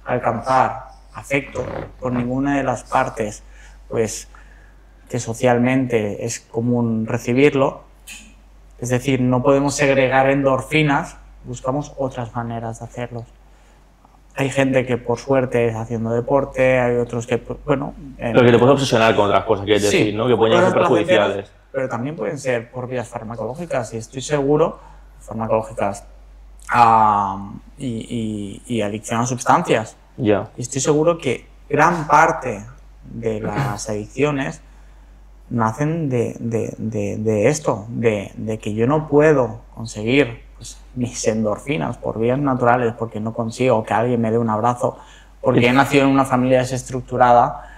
alcanzar afecto por ninguna de las partes, pues que socialmente es común recibirlo, es decir, no podemos segregar endorfinas, buscamos otras maneras de hacerlo. Hay gente que por suerte es haciendo deporte, hay otros que, bueno... Pero que te puedes obsesionar con otras cosas, quieres decir, ¿no? Que pueden ser perjudiciales. Pero también pueden ser por vías farmacológicas, y estoy seguro, farmacológicas y adicción a sustancias. Ya. Y estoy seguro que gran parte de las adicciones nacen de esto, de que yo no puedo conseguir pues, mis endorfinas por vías naturales, porque no consigo que alguien me dé un abrazo, porque he nacido en una familia desestructurada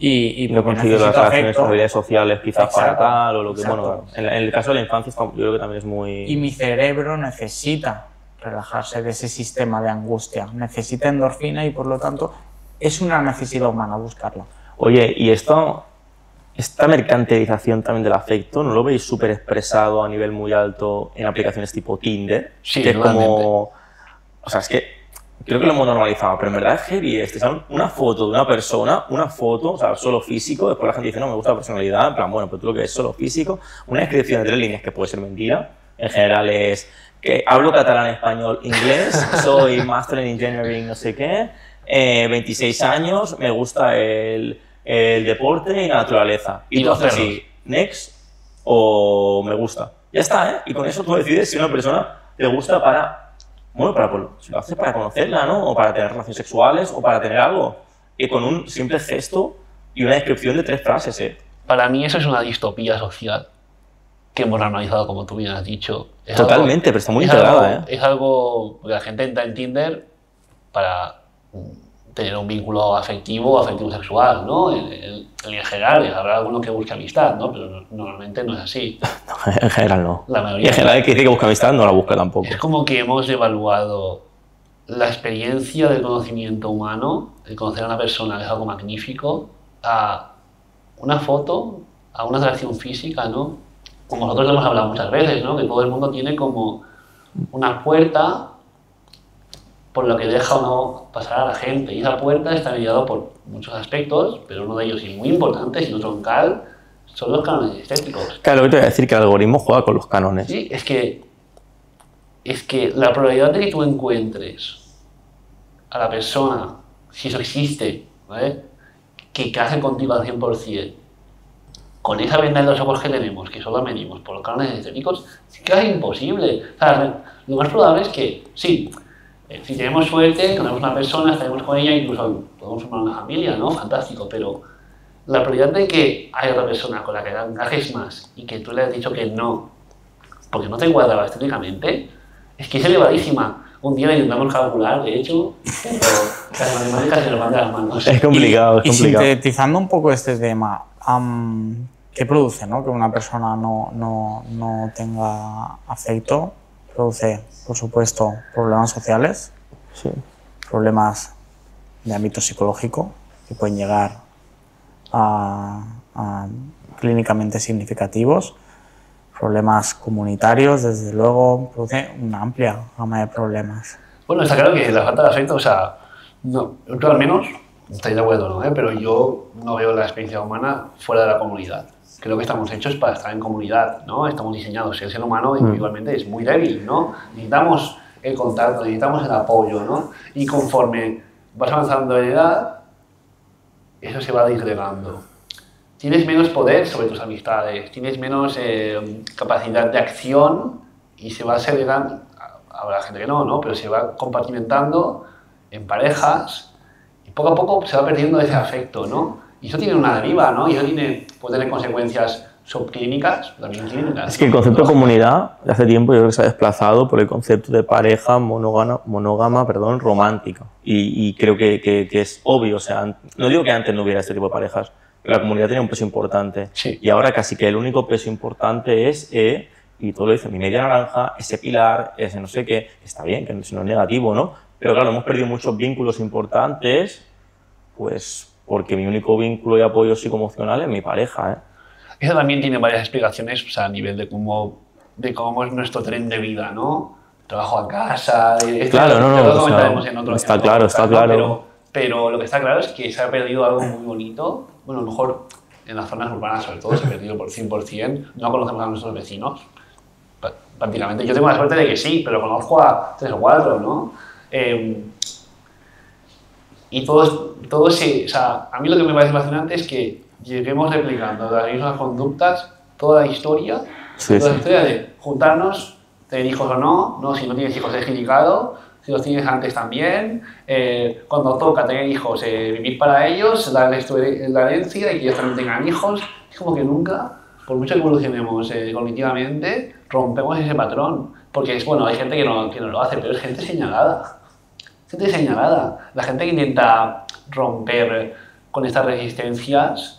y no consigo las relaciones, habilidades sociales quizás para tal o lo que, bueno, en el caso de la infancia yo creo que también es muy... Y mi cerebro necesita relajarse de ese sistema de angustia, necesita endorfina y por lo tanto es una necesidad humana buscarla. Oye, y esta mercantilización también del afecto, ¿no lo veis súper expresado a nivel muy alto en aplicaciones tipo Tinder? Sí, que es como... O sea, es que creo que lo hemos normalizado, pero en verdad es heavy. Una foto de una persona, una foto, o sea, solo físico, después la gente dice, no, me gusta la personalidad, en plan, bueno, pero tú lo que es solo físico, una descripción de 3 líneas que puede ser mentira, en general es que hablo catalán, español, inglés, soy Master in Engineering, no sé qué, 26 años, me gusta el deporte y la naturaleza. Y tú haces así, next o me gusta. Ya está, ¿eh? Y con eso tú decides si una persona te gusta para... Bueno, si lo haces para conocerla, ¿no? O para tener relaciones sexuales, o para tener algo. Y con un simple gesto y una descripción de 3 frases, ¿eh? Para mí eso es una distopía social que hemos normalizado, como tú bien has dicho. Totalmente, pero está muy integrada, ¿eh? Es algo que la gente entra en Tinder para tener un vínculo afectivo sexual, ¿no? En general, habrá alguno que busque amistad, ¿no? Pero normalmente no es así. En general no. La mayoría. Y en general el que dice que busca amistad no la busca tampoco. Es como que hemos evaluado la experiencia del conocimiento humano, el conocer a una persona que es algo magnífico, a una foto, a una atracción física, ¿no? Como nosotros hemos hablado muchas veces, ¿no? Que todo el mundo tiene como una puerta por lo que deja o no pasar a la gente. Y esa puerta está mediada por muchos aspectos, pero uno de ellos, y muy importante, si no troncal, son los cánones estéticos. Claro, lo que te voy a decir, que el algoritmo juega con los cánones. Sí, es que la probabilidad de que tú encuentres a la persona, si eso existe, ¿vale?, que case contigo al 100%, con esa venda en los ojos que tenemos, que solo medimos por los cánones estéticos, es casi imposible. O sea, lo más probable es que, sí, si tenemos suerte, conocemos una persona, estaremos con ella, incluso podemos formar una familia, ¿no? Fantástico, pero la probabilidad de que haya otra persona con la que encajes más y que tú le has dicho que no, porque no te encuadraba estéticamente, es que es elevadísima. Un día la intentamos calcular, de hecho, pero las matemáticas se nos van de las manos. Es complicado, y sintetizando un poco este tema, ¿qué produce, no? Que una persona no tenga afecto? Produce, por supuesto, problemas sociales, sí, problemas de ámbito psicológico que pueden llegar a clínicamente significativos, problemas comunitarios, desde luego, produce una amplia gama de problemas. Bueno, está claro que la falta de afecto, o sea, no, yo al menos, estáis de acuerdo, ¿no? Pero yo no veo la experiencia humana fuera de la comunidad. Creo que estamos hechos para estar en comunidad, ¿no? Estamos diseñados. El ser humano individualmente es muy débil, ¿no? Necesitamos el contacto, necesitamos el apoyo, ¿no? Y conforme vas avanzando en edad, eso se va disgregando. Tienes menos poder sobre tus amistades, tienes menos capacidad de acción y se va segregando. Habrá gente que no, ¿no? Pero se va compartimentando en parejas y poco a poco se va perdiendo ese afecto, ¿no? Y eso tiene una deriva, ¿no? Y eso puede tener consecuencias subclínicas, también clínicas. Es que el concepto de comunidad, de hace tiempo, yo creo que se ha desplazado por el concepto de pareja monógama, romántica. Y creo que es obvio, o sea, no digo que antes no hubiera este tipo de parejas, pero la comunidad tenía un peso importante. Sí. Y ahora casi que el único peso importante es, y todo lo dice mi media naranja, ese pilar, ese no sé qué, está bien, que no es negativo, ¿no? Pero claro, hemos perdido muchos vínculos importantes, pues porque mi único vínculo de apoyo psicoemocional es mi pareja, ¿eh? Eso también tiene varias explicaciones, o sea, a nivel de cómo es nuestro tren de vida, ¿no? Trabajo a casa... Claro, lo comentaremos en otro está claro, está claro. Pero lo que está claro es que se ha perdido algo muy bonito. Bueno, a lo mejor en las zonas urbanas, sobre todo, se ha perdido por 100%. No conocemos a nuestros vecinos, prácticamente. Yo tengo la suerte de que sí, pero conozco a 3 o 4, ¿no? Y todo se... O sea, a mí lo que me parece fascinante es que lleguemos replicando las mismas conductas, toda la historia, Sí, toda la sí. historia de juntarnos, tener hijos o no, ¿no? Si no tienes hijos es indicado, si los tienes antes también, cuando toca tener hijos, vivir para ellos, darles la herencia y que ellos también tengan hijos. Es como que nunca, por mucho que evolucionemos cognitivamente, rompemos ese patrón. Porque es bueno, hay gente que no lo hace, pero es gente señalada. Gente señalada. La gente que intenta romper con estas resistencias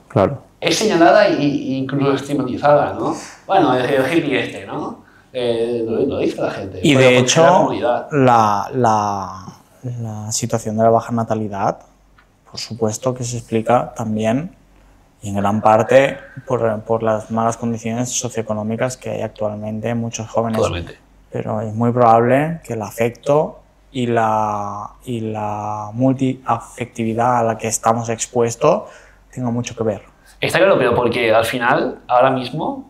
Claro. es señalada e incluso estigmatizada, ¿no? Bueno, el hippie ¿no? Lo dice la gente. Y Pero de porque la hecho, comunidad. la situación de la baja natalidad, por supuesto que se explica también, y en gran parte, por las malas condiciones socioeconómicas que hay actualmente en muchos jóvenes. Totalmente. Pero es muy probable que el afecto y la multiafectividad a la que estamos expuestos tenga mucho que ver. Está claro, pero porque al final, ahora mismo,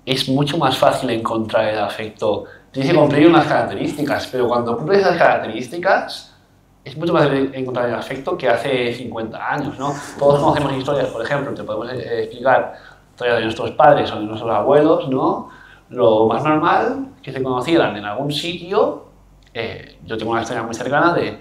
es mucho más fácil encontrar el afecto. Tienes que cumplir unas características, pero cuando cumples esas características, es mucho más fácil encontrar el afecto que hace 50 años, ¿no? Todos conocemos historias, por ejemplo, te podemos explicar historias de nuestros padres o de nuestros abuelos, ¿no? Lo más normal, que se conocieran en algún sitio. Yo tengo una historia muy cercana de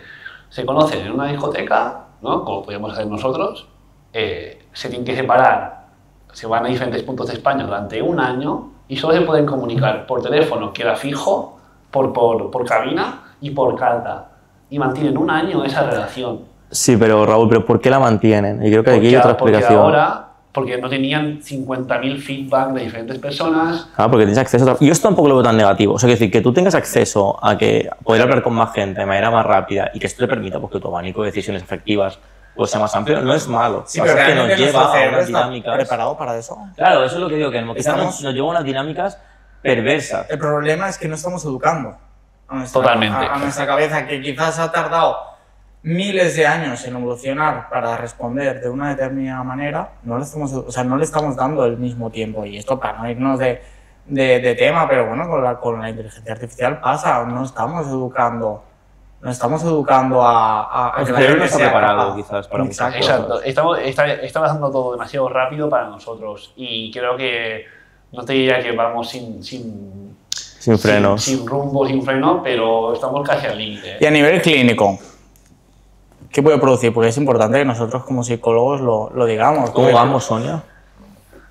se conocen en una discoteca, ¿no? Como podríamos hacer nosotros, se tienen que separar, se van a diferentes puntos de España durante un año y solo se pueden comunicar por teléfono, que era fijo, por cabina y por carta. Y mantienen un año esa relación. Sí, pero Raúl, ¿pero por qué la mantienen? Y creo que aquí hay otra explicación. Porque no tenían 50.000 feedback de diferentes personas. Ah, porque tienes acceso a... Yo esto tampoco lo veo tan negativo. O sea, es decir, que tú tengas acceso a poder hablar con más gente de manera más rápida y que esto te permita que tu abanico de decisiones efectivas pues sea más amplio, no es malo. Sí, pero que nos lleva a cerebro unas está dinámicas... preparado para eso. Claro, eso es lo que digo, que Estamos- nos lleva a unas dinámicas perversas. El problema es que no estamos educando a Totalmente. a nuestra cabeza, que quizás ha tardado miles de años en evolucionar para responder de una determinada manera. No le estamos dando el mismo tiempo. Y esto, para no irnos de tema, pero bueno, con la inteligencia artificial pasa. No estamos educando a El que la cerebro gente no está sea preparado, capaz. quizás, para muchas Exacto. cosas. Exacto. Está pasando todo demasiado rápido para nosotros. Y creo que no te diría que vamos sin frenos. Sin rumbo, sin freno, pero estamos casi al límite. Y a nivel clínico, ¿qué puede producir? Porque es importante que nosotros como psicólogos lo digamos. ¿Cómo vamos, Sonia?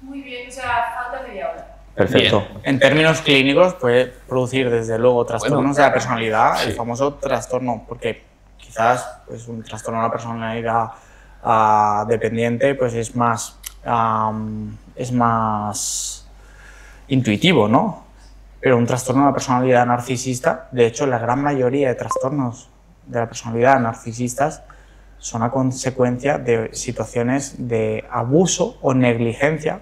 Muy bien, o sea, falta media hora. Perfecto. En términos clínicos puede producir desde luego trastornos de la personalidad, sí. el famoso trastorno, porque quizás pues, un trastorno de la personalidad dependiente pues es más intuitivo, ¿no? Pero un trastorno de la personalidad narcisista, de hecho la gran mayoría de trastornos de la personalidad narcisistas son a consecuencia de situaciones de abuso o negligencia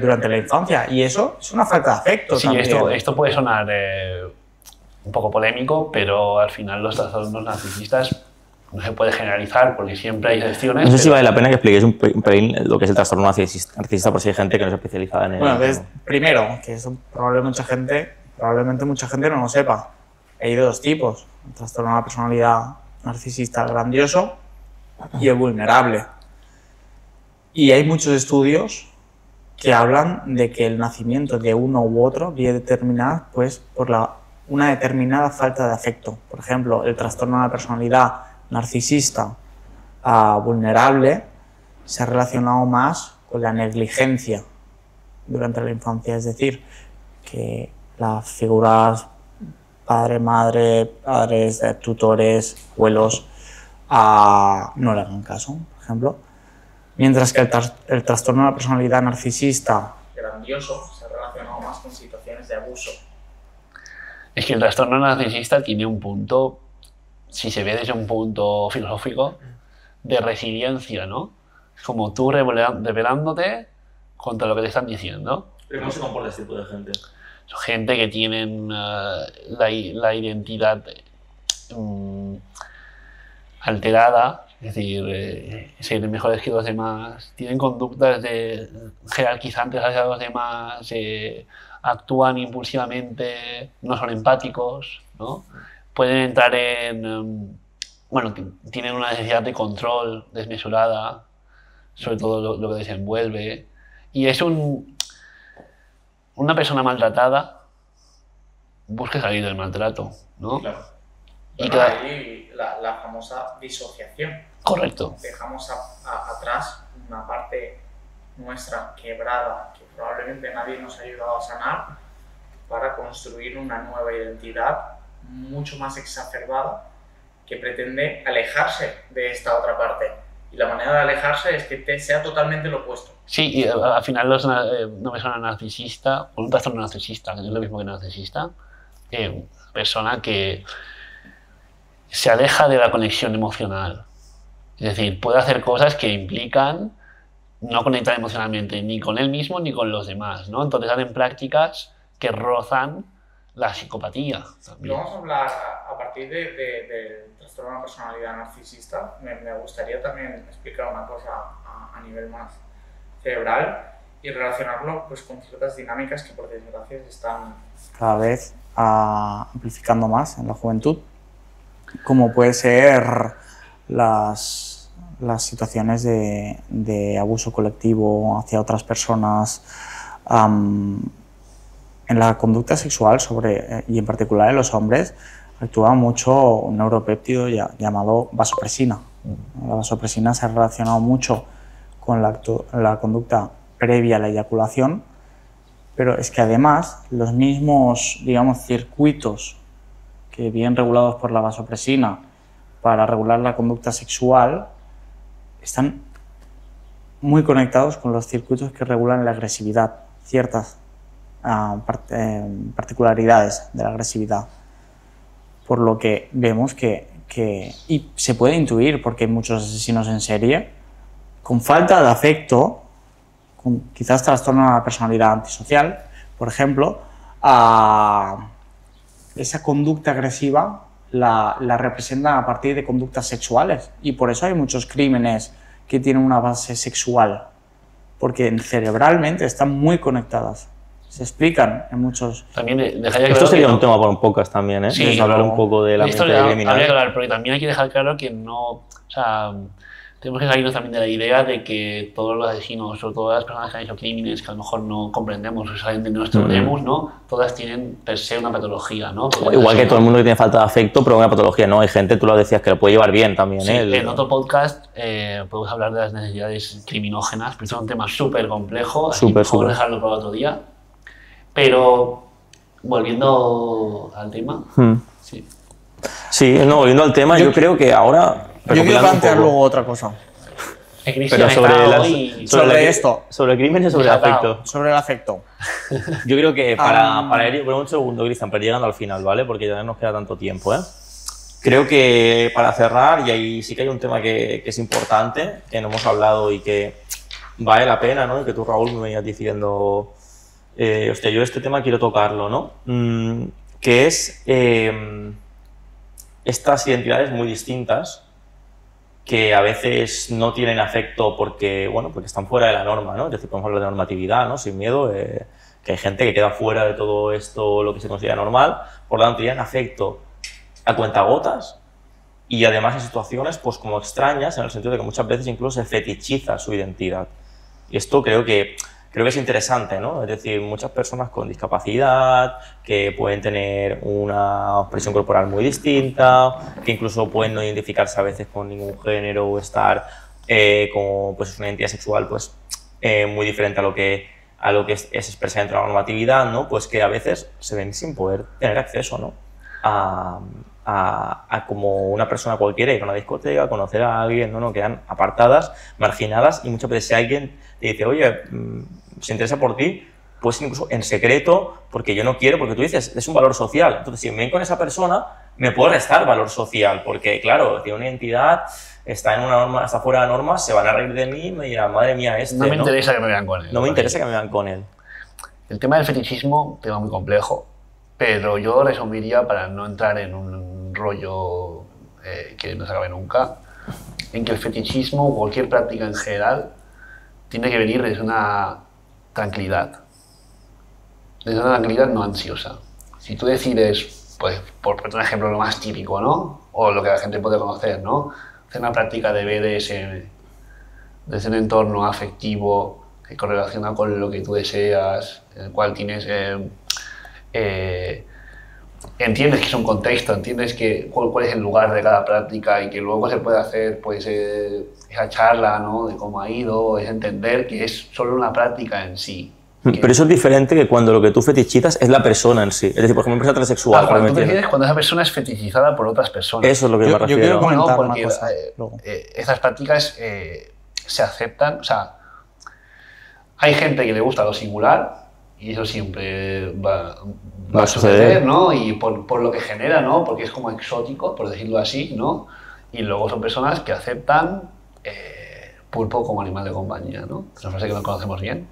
durante la infancia. Y eso es una falta de afecto Sí, también. esto puede sonar un poco polémico, pero al final los trastornos narcisistas no se puede generalizar porque siempre hay excepciones. No sé si pero- vale la pena que expliquéis un pelín lo que es el trastorno narcisista, por si hay gente que no es especializada en él. Bueno, primero, que eso probablemente mucha gente no lo sepa. Hay dos tipos: el trastorno de la personalidad narcisista grandioso y el vulnerable. Y hay muchos estudios que hablan de que el nacimiento de uno u otro viene determinado pues, por una determinada falta de afecto. Por ejemplo, el trastorno de la personalidad narcisista vulnerable se ha relacionado más con la negligencia durante la infancia, es decir, que las figuras padre, madre, padres, tutores, abuelos no le hagan caso, por ejemplo. Mientras que el trastorno de la personalidad narcisista grandioso se ha relacionado más con situaciones de abuso. Es que el trastorno narcisista tiene un punto, si se ve desde un punto filosófico, de resiliencia, ¿no? Es como tú rebelándote contra lo que te están diciendo. ¿Pero cómo se comporta este tipo de gente? Son gente que tienen la identidad alterada, es decir, ser mejores que los demás, tienen conductas de jerarquizantes hacia los demás, actúan impulsivamente, no son empáticos, ¿no? Pueden entrar bueno, tienen una necesidad de control desmesurada sobre todo lo que desenvuelve, y es una persona maltratada busca salir del maltrato, ¿no? Claro. Y Pero ahí la famosa disociación. Correcto. Dejamos atrás una parte nuestra quebrada que probablemente nadie nos ha ayudado a sanar para construir una nueva identidad mucho más exacerbada que pretende alejarse de esta otra parte. Y la manera de alejarse es que sea totalmente lo opuesto. Sí, y al final una persona narcisista, o un trastorno narcisista, que no es lo mismo que narcisista, persona que se aleja de la conexión emocional. Es decir, puede hacer cosas que implican no conectar emocionalmente ni con él mismo ni con los demás, ¿no? Entonces hacen prácticas que rozan la psicopatía también. Vamos a hablar a partir del trastorno de la personalidad narcisista. Me gustaría también explicar una cosa a nivel más cerebral y relacionarlo pues, con ciertas dinámicas que por desgracia se están cada vez amplificando más en la juventud, como puede ser las situaciones de abuso colectivo hacia otras personas, en la conducta sexual y en particular en los hombres actúa mucho un neuropéptido llamado vasopresina. La vasopresina se ha relacionado mucho con la conducta previa a la eyaculación, pero es que además los mismos, digamos, circuitos que vienen regulados por la vasopresina para regular la conducta sexual están muy conectados con los circuitos que regulan la agresividad, ciertas particularidades de la agresividad. Por lo que vemos y se puede intuir, porque hay muchos asesinos en serie, con falta de afecto, con quizás trastorno de la personalidad antisocial, por ejemplo, esa conducta agresiva la representan a partir de conductas sexuales. Y por eso hay muchos crímenes que tienen una base sexual, porque cerebralmente están muy conectadas. Se explican en muchos... También dejaría Esto claro sería que un tema para un podcast también, ¿eh? Sí, hablar un poco de la esto mente criminal. habría que hablar, porque también hay que dejar claro que no... O sea, tenemos que salirnos también de la idea de que todos los asesinos o todas las personas que han hecho crímenes que a lo mejor no comprendemos o salen de nuestro remus, ¿no? Todas tienen per se una patología, ¿no? Igual que todo el mundo que tiene falta de afecto, pero una patología, ¿no? Hay gente, tú lo decías, que lo puede llevar bien también, Sí, ¿eh? en otro podcast podemos hablar de las necesidades criminógenas, pero esto es un tema súper complejo, así Súper, que mejor súper. dejarlo para otro día. Pero, volviendo al tema, sí. Sí, no, volviendo al tema, yo creo que ahora... Yo quiero recopilando un plantear poco, luego otra cosa. pero Sobre esto. sobre el crimen y sobre el Desatado. afecto. Sobre el afecto. Yo creo que para ir por un segundo, Cristian, pero llegando al final, ¿vale? Porque ya no nos queda tanto tiempo, ¿eh? Creo que para cerrar, y ahí sí que hay un tema que es importante, que no hemos hablado y que vale la pena, ¿no? Que tú, Raúl, me venías diciendo, hostia, yo este tema quiero tocarlo, ¿no? Que es estas identidades muy distintas que a veces no tienen afecto porque, bueno, porque están fuera de la norma, ¿no? Es decir, podemos hablar de normatividad, ¿no? Sin miedo, que hay gente que queda fuera de todo esto, lo que se considera normal, por lo tanto, tienen afecto a cuentagotas y además en situaciones pues como extrañas, en el sentido de que muchas veces incluso se fetichiza su identidad. Y esto creo que es interesante, ¿no? Es decir, muchas personas con discapacidad que pueden tener una expresión corporal muy distinta, que incluso pueden no identificarse a veces con ningún género o estar como pues, una identidad sexual pues, muy diferente a lo que es expresar dentro de la normatividad, ¿no? Pues que a veces se ven sin poder tener acceso, ¿no? A como una persona cualquiera ir a una discoteca, conocer a alguien, ¿no? Quedan apartadas, marginadas y muchas veces si alguien te dice, oye, se interesa por ti, pues incluso en secreto, porque yo no quiero, porque tú dices, es un valor social. Entonces, si me ven con esa persona, me puedo restar valor social, porque claro, tiene una identidad, está en una norma, está fuera de la norma, se van a reír de mí y me dirán, madre mía, No me interesa que me vean con él. No me interesa que me vean con él. El tema del fetichismo, un tema muy complejo, pero yo resumiría, para no entrar en un rollo que no se acabe nunca, en que el fetichismo o cualquier práctica en general tiene que venir desde una tranquilidad. Desde una tranquilidad no ansiosa. Si tú decides, pues, por poner un ejemplo lo más típico, ¿no? O lo que la gente puede conocer, ¿no? Hacer una práctica de BDSM desde un entorno afectivo que correlaciona con lo que tú deseas, en el cual tienes... entiendes que es un contexto, entiendes que cuál es el lugar de cada práctica y que luego se puede hacer pues, esa charla, ¿no? De cómo ha ido, es entender que es solo una práctica en sí. Pero eso es diferente que cuando lo que tú fetichizas es la persona en sí. Es decir, por ejemplo, una persona transexual. Cuando tú te refieres cuando esa persona es fetichizada por otras personas. Eso es lo que me refiero. Yo quiero comentar porque una cosa. esas prácticas se aceptan, o sea, hay gente que le gusta lo singular y eso siempre va a suceder, ¿no? Y por lo que genera, ¿no? Porque es como exótico, por decirlo así, ¿no? Y luego son personas que aceptan pulpo como animal de compañía, ¿no? Es una frase que no conocemos bien.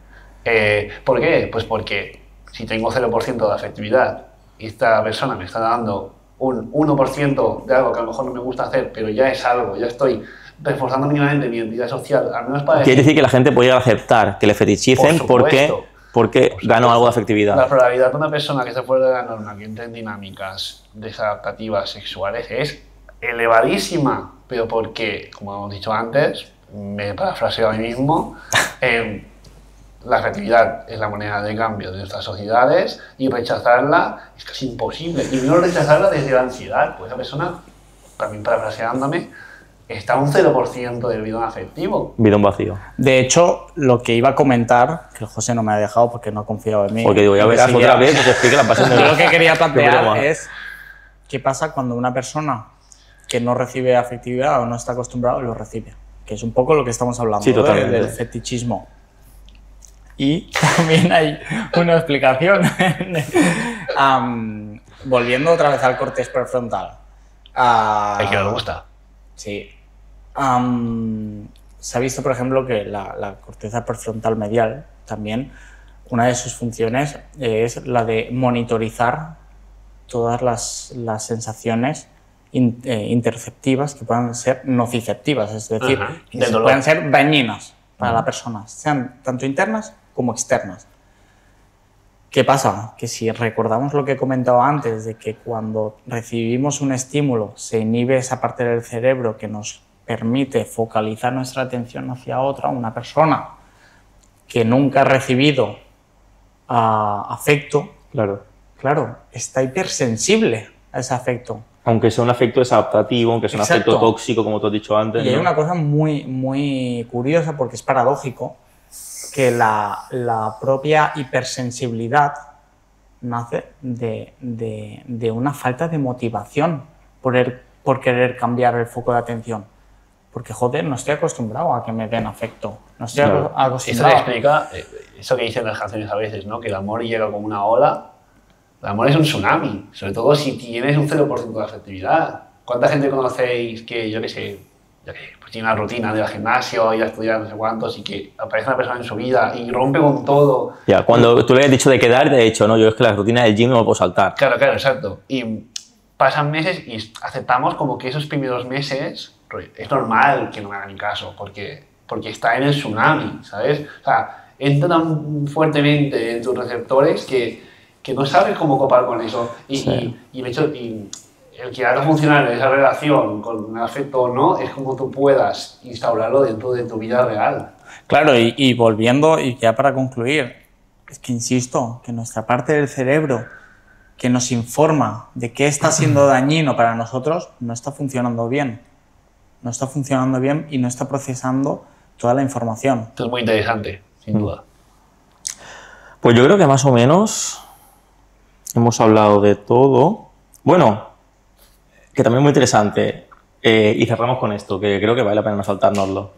¿Por qué? Pues porque si tengo 0% de afectividad y esta persona me está dando un 1% de algo que a lo mejor no me gusta hacer, pero ya es algo, ya estoy reforzando mínimamente mi identidad social, al menos para Quiere decir que la gente puede llegar a aceptar que le fetichicen porque ganó algo de afectividad. La probabilidad de una persona que esté fuera de la norma, que entre en dinámicas desadaptativas sexuales, es elevadísima, pero porque, como hemos dicho antes, me parafraseo a mí mismo, la afectividad es la moneda de cambio de nuestras sociedades y rechazarla es casi imposible. Y no rechazarla desde la ansiedad, pues esa persona, también parafraseándome, está a un 0% del bidón afectivo. Bidón vacío. De hecho, lo que iba a comentar, que José no me ha dejado porque no ha confiado en mí. Porque digo, ya verás otra vez que te explique la pasión de Yo lo que quería plantear es qué pasa cuando una persona que no recibe afectividad o no está acostumbrado lo recibe. Que es un poco lo que estamos hablando, sí, del fetichismo. Y también hay una explicación. Volviendo otra vez al corte prefrontal. Hay que no le gusta. Sí. Se ha visto, por ejemplo, que la corteza prefrontal medial también, una de sus funciones es la de monitorizar todas las sensaciones interceptivas que puedan ser nociceptivas, es decir, que puedan ser dañinas para la persona, sean tanto internas como externas. ¿Qué pasa? Que si recordamos lo que he comentado antes, de que cuando recibimos un estímulo se inhibe esa parte del cerebro que nos permite focalizar nuestra atención hacia otra, una persona que nunca ha recibido afecto, claro, está hipersensible a ese afecto. Aunque sea un afecto desadaptativo, aunque sea un afecto tóxico, como tú has dicho antes. Y hay una cosa muy curiosa, porque es paradójico, que la propia hipersensibilidad nace de una falta de motivación por querer cambiar el foco de atención. Porque, joder, no estoy acostumbrado a que me den afecto. No estoy acostumbrado. Eso explica eso que dicen las canciones a veces, ¿no? Que el amor llega como una ola. El amor es un tsunami, sobre todo si tienes un 0% de afectividad. ¿Cuánta gente conocéis que, yo qué sé, pues tiene una rutina de ir al gimnasio, ir a estudiar no sé cuántos, y que aparece una persona en su vida y rompe con todo. Ya, cuando tú le has dicho de quedar, te he dicho, no, yo es que la rutina del gym no me puedo saltar. Claro, exacto. Y pasan meses y aceptamos como que esos primeros meses es normal que no me hagan ni caso, porque está en el tsunami, ¿sabes? O sea, entra tan fuertemente en tus receptores que no sabes cómo copar con eso. Y el que haga funcionar esa relación con un afecto o no es como tú puedas instaurarlo dentro de tu vida real. Claro, y volviendo, y ya para concluir, es que insisto, que nuestra parte del cerebro que nos informa de qué está siendo dañino para nosotros no está funcionando bien. No está funcionando bien y no está procesando toda la información. Esto es muy interesante, sin duda. Pues yo creo que más o menos hemos hablado de todo. Bueno, que también es muy interesante. Y cerramos con esto, que creo que vale la pena no saltárnoslo.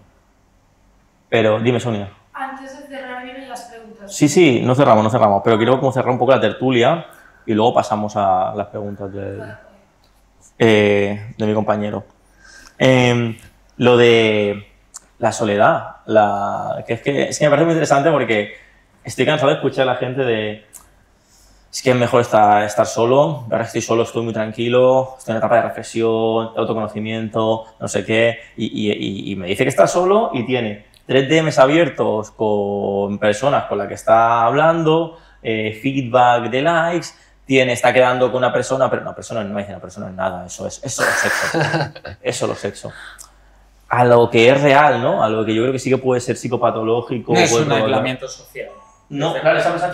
Pero dime, Sonia. Antes de cerrar vienen las preguntas. Sí, no cerramos, pero quiero como cerrar un poco la tertulia y luego pasamos a las preguntas de mi compañero. Lo de la soledad, es que me parece muy interesante porque estoy cansado de escuchar a la gente de es que es mejor estar solo, ahora que estoy solo estoy muy tranquilo, estoy en una etapa de reflexión, de autoconocimiento, no sé qué, y me dice que está solo y tiene 3 DMs abiertos con personas con las que está hablando, feedback de likes, está quedando con una persona, pero una persona no es nada, eso es sexo, eso es lo sexo. A lo que es real, ¿no? A lo que yo creo que sí que puede ser psicopatológico. No es un aislamiento social. No, claro, esa persona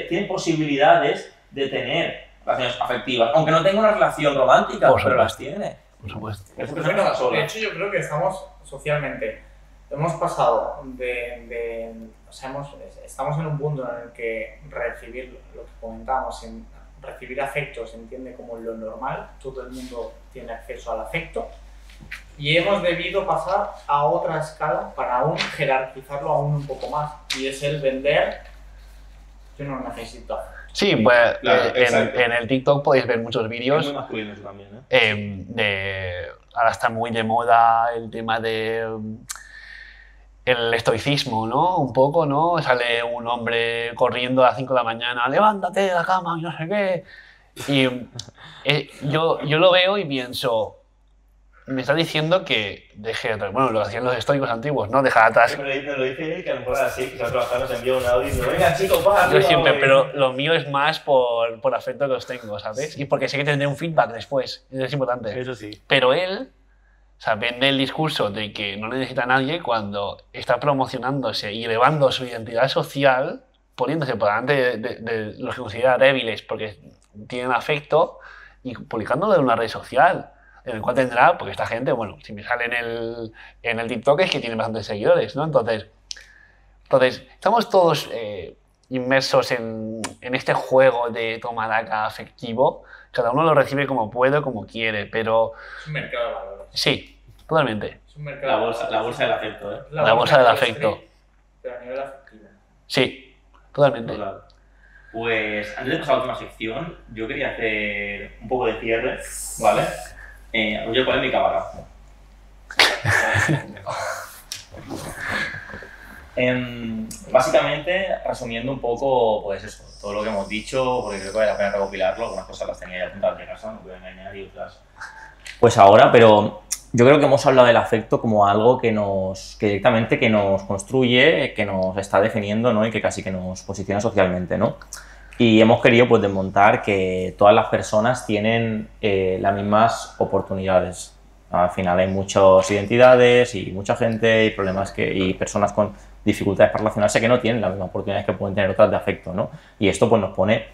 tiene posibilidades de tener relaciones afectivas, aunque no tenga una relación romántica, pero las tiene. Por supuesto. Esa persona está sola. De hecho, yo creo que estamos socialmente, hemos pasado estamos en un punto en el que recibir, lo que comentábamos, recibir afecto se entiende como lo normal, todo el mundo tiene acceso al afecto, y hemos debido pasar a otra escala para aún jerarquizarlo aún un poco más, y es el vender, yo no necesito afecto. Sí, pues Claro, en el TikTok podéis ver muchos Es vídeos muy masculino eso también, ahora está muy de moda el tema de el estoicismo, ¿no? Un poco, ¿no? Sale un hombre corriendo a las 5 de la mañana, levántate de la cama y no sé qué. Y yo lo veo y pienso, me está diciendo que deje atrás, bueno, lo hacían los estoicos antiguos, ¿no? Dejar atrás. Me lo dice él, que a lo mejor así, que se va a trabajar, nos envía un audio y dice, venga chicos, va, Yo siempre, pero lo mío es más por afecto que os tengo, ¿sabes? Y porque sé que tendré un feedback después, eso es importante. Eso sí. Pero él, o sea, vende el discurso de que no necesita a nadie cuando está promocionándose y elevando su identidad social, poniéndose por delante de los que considera débiles porque tienen afecto y publicándolo en una red social, en el cual tendrá, porque esta gente, bueno, si me sale en el TikTok es que tiene bastantes seguidores, ¿no? Entonces estamos todos inmersos en este juego de toma daca afectivo. Cada uno lo recibe como puede, como quiere, pero... Es un mercado de valores. Sí, totalmente. Es un mercado La bolsa del afecto, ¿eh? La bolsa del afecto. Pero a nivel afectivo. Sí, totalmente. Total. Pues antes de pasar a la última sección, yo quería hacer un poco de cierre, ¿vale? Oye, ¿cuál es mi cámara? Básicamente, resumiendo un poco, pues eso, todo lo que hemos dicho, porque creo que vale la pena recopilarlo, algunas cosas las tenía ya apuntadas de casa, no puedo engañar, y otras pues ahora, pero yo creo que hemos hablado del afecto como algo que directamente que nos construye, que nos está definiendo, ¿no? Y que casi que nos posiciona socialmente, ¿no? Y hemos querido pues desmontar que todas las personas tienen las mismas oportunidades. Al final hay muchas identidades y mucha gente y problemas y personas con dificultades para relacionarse que no tienen las mismas oportunidades que pueden tener otras de afecto, ¿no? Y esto pues nos pone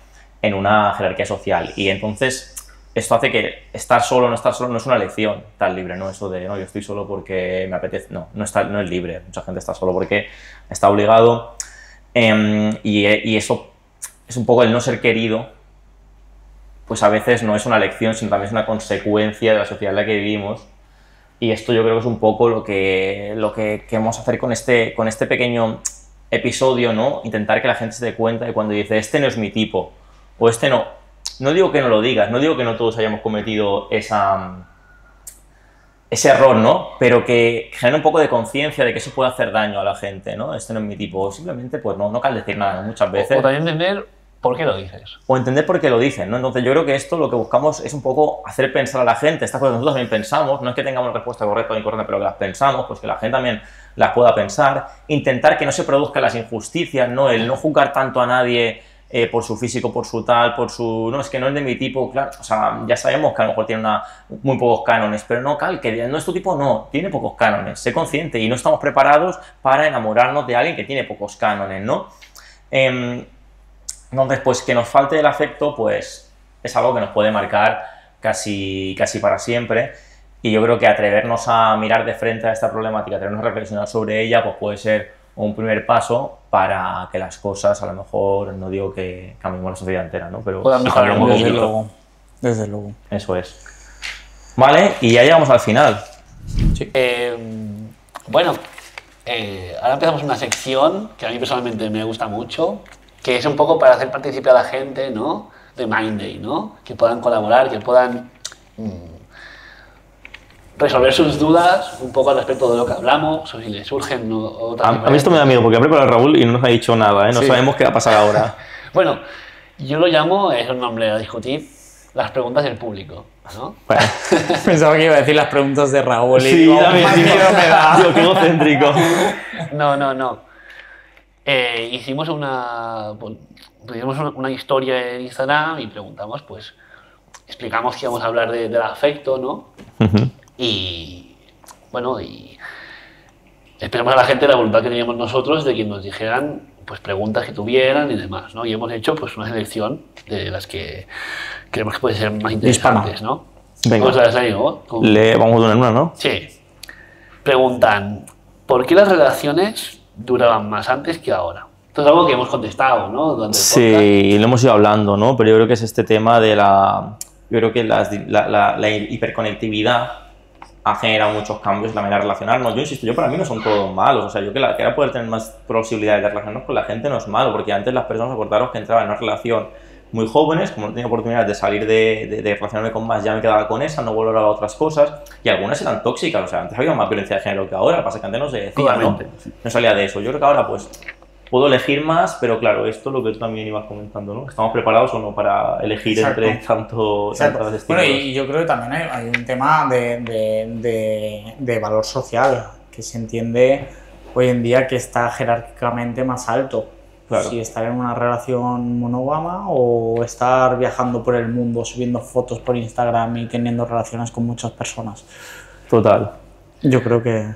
en una jerarquía social y entonces esto hace que estar solo o no estar solo no es una elección tan libre, ¿no? Eso de, no, yo estoy solo porque me apetece, no es libre. Mucha gente está solo porque está obligado y eso es un poco el no ser querido, pues a veces no es una elección, sino también es una consecuencia de la sociedad en la que vivimos. Y esto yo creo que es un poco lo que queremos hacer con este pequeño episodio, ¿no? Intentar que la gente se dé cuenta de cuando dice, este no es mi tipo, o este no. No digo que no lo digas, no digo que no todos hayamos cometido ese error, ¿no? Pero que genera un poco de conciencia de que eso puede hacer daño a la gente, ¿no? Este no es mi tipo. Simplemente, pues no cal decir nada, ¿no? Muchas veces. O también entender por qué lo dices. O entender por qué lo dicen, ¿no? Entonces yo creo que esto lo que buscamos es un poco hacer pensar a la gente, estas cosas que nosotros también pensamos, no es que tengamos una respuesta correcta o incorrecta, pero que las pensamos, pues que la gente también las pueda pensar, intentar que no se produzcan las injusticias, ¿no? El no juzgar tanto a nadie por su físico, por su tal, por su... No, es que no es de mi tipo, claro, o sea, ya sabemos que a lo mejor tiene muy pocos cánones, pero no, que no es tu tipo, no, tiene pocos cánones, sé consciente y no estamos preparados para enamorarnos de alguien que tiene pocos cánones, ¿no? Entonces, pues que nos falte el afecto, pues es algo que nos puede marcar casi para siempre. Y yo creo que atrevernos a mirar de frente a esta problemática, atrevernos a reflexionar sobre ella, pues puede ser un primer paso para que las cosas, a lo mejor, no digo que cambiemos la sociedad entera, ¿no? Pero puedan mejorar un Desde poquito. luego. Desde luego. Eso es. Vale, y ya llegamos al final. Bueno, ahora empezamos una sección que a mí personalmente me gusta mucho, que es un poco para hacer participar a la gente, ¿no? De Mind Day, ¿no? Que puedan colaborar, que puedan resolver sus dudas un poco al respecto de lo que hablamos, o si les surgen otras A mí esto me da miedo, porque ha preparado Raúl y no nos ha dicho nada, ¿eh? No Sí. sabemos qué va a pasar ahora. Bueno, yo lo llamo, es un nombre a discutir, las preguntas del público, ¿no? Bueno, Pensaba que iba a decir las preguntas de Raúl y sí, digo, también, más miedo me da. Digo, qué egocéntrico. No. Hicimos una historia en Instagram y preguntamos, pues, explicamos que íbamos a hablar del afecto, ¿no? Y, bueno, y esperamos a la gente la voluntad que teníamos nosotros de que nos dijeran, pues, preguntas que tuvieran y demás, ¿no? Y hemos hecho, pues, una selección de las que creemos que pueden ser más interesantes, ¿no? Venga. Pues las leo, ¿no? Vamos a poner una, ¿no? Sí. Preguntan, ¿por qué las relaciones duraban más antes que ahora? Esto es algo que hemos contestado, ¿no? Durante el podcast. Sí, lo hemos ido hablando, ¿no? Pero yo creo que es este tema de yo creo que la hiperconectividad ha generado muchos cambios en la manera de relacionarnos. Yo insisto, para mí no son todos malos. O sea, yo que ahora poder tener más posibilidades de relacionarnos con la gente no es malo, porque antes las personas, acordaros que entraban en una relación muy jóvenes, como no tenía oportunidad de salir de relacionarme con más, ya me quedaba con esa, no valoraba otras cosas, y algunas eran tóxicas. O sea, antes había más violencia de género que ahora, lo que pasa es que antes no se decía, ¿no? No salía de eso. Yo creo que ahora, pues, puedo elegir más, pero claro, esto es lo que tú también ibas comentando, ¿no? ¿Estamos preparados o no para elegir Exacto. entre tantos estímulos? Bueno, y yo creo que también hay un tema de valor social que se entiende hoy en día que está jerárquicamente más alto. Claro. Si estar en una relación monógama o estar viajando por el mundo, subiendo fotos por Instagram y teniendo relaciones con muchas personas. Total. Yo creo que...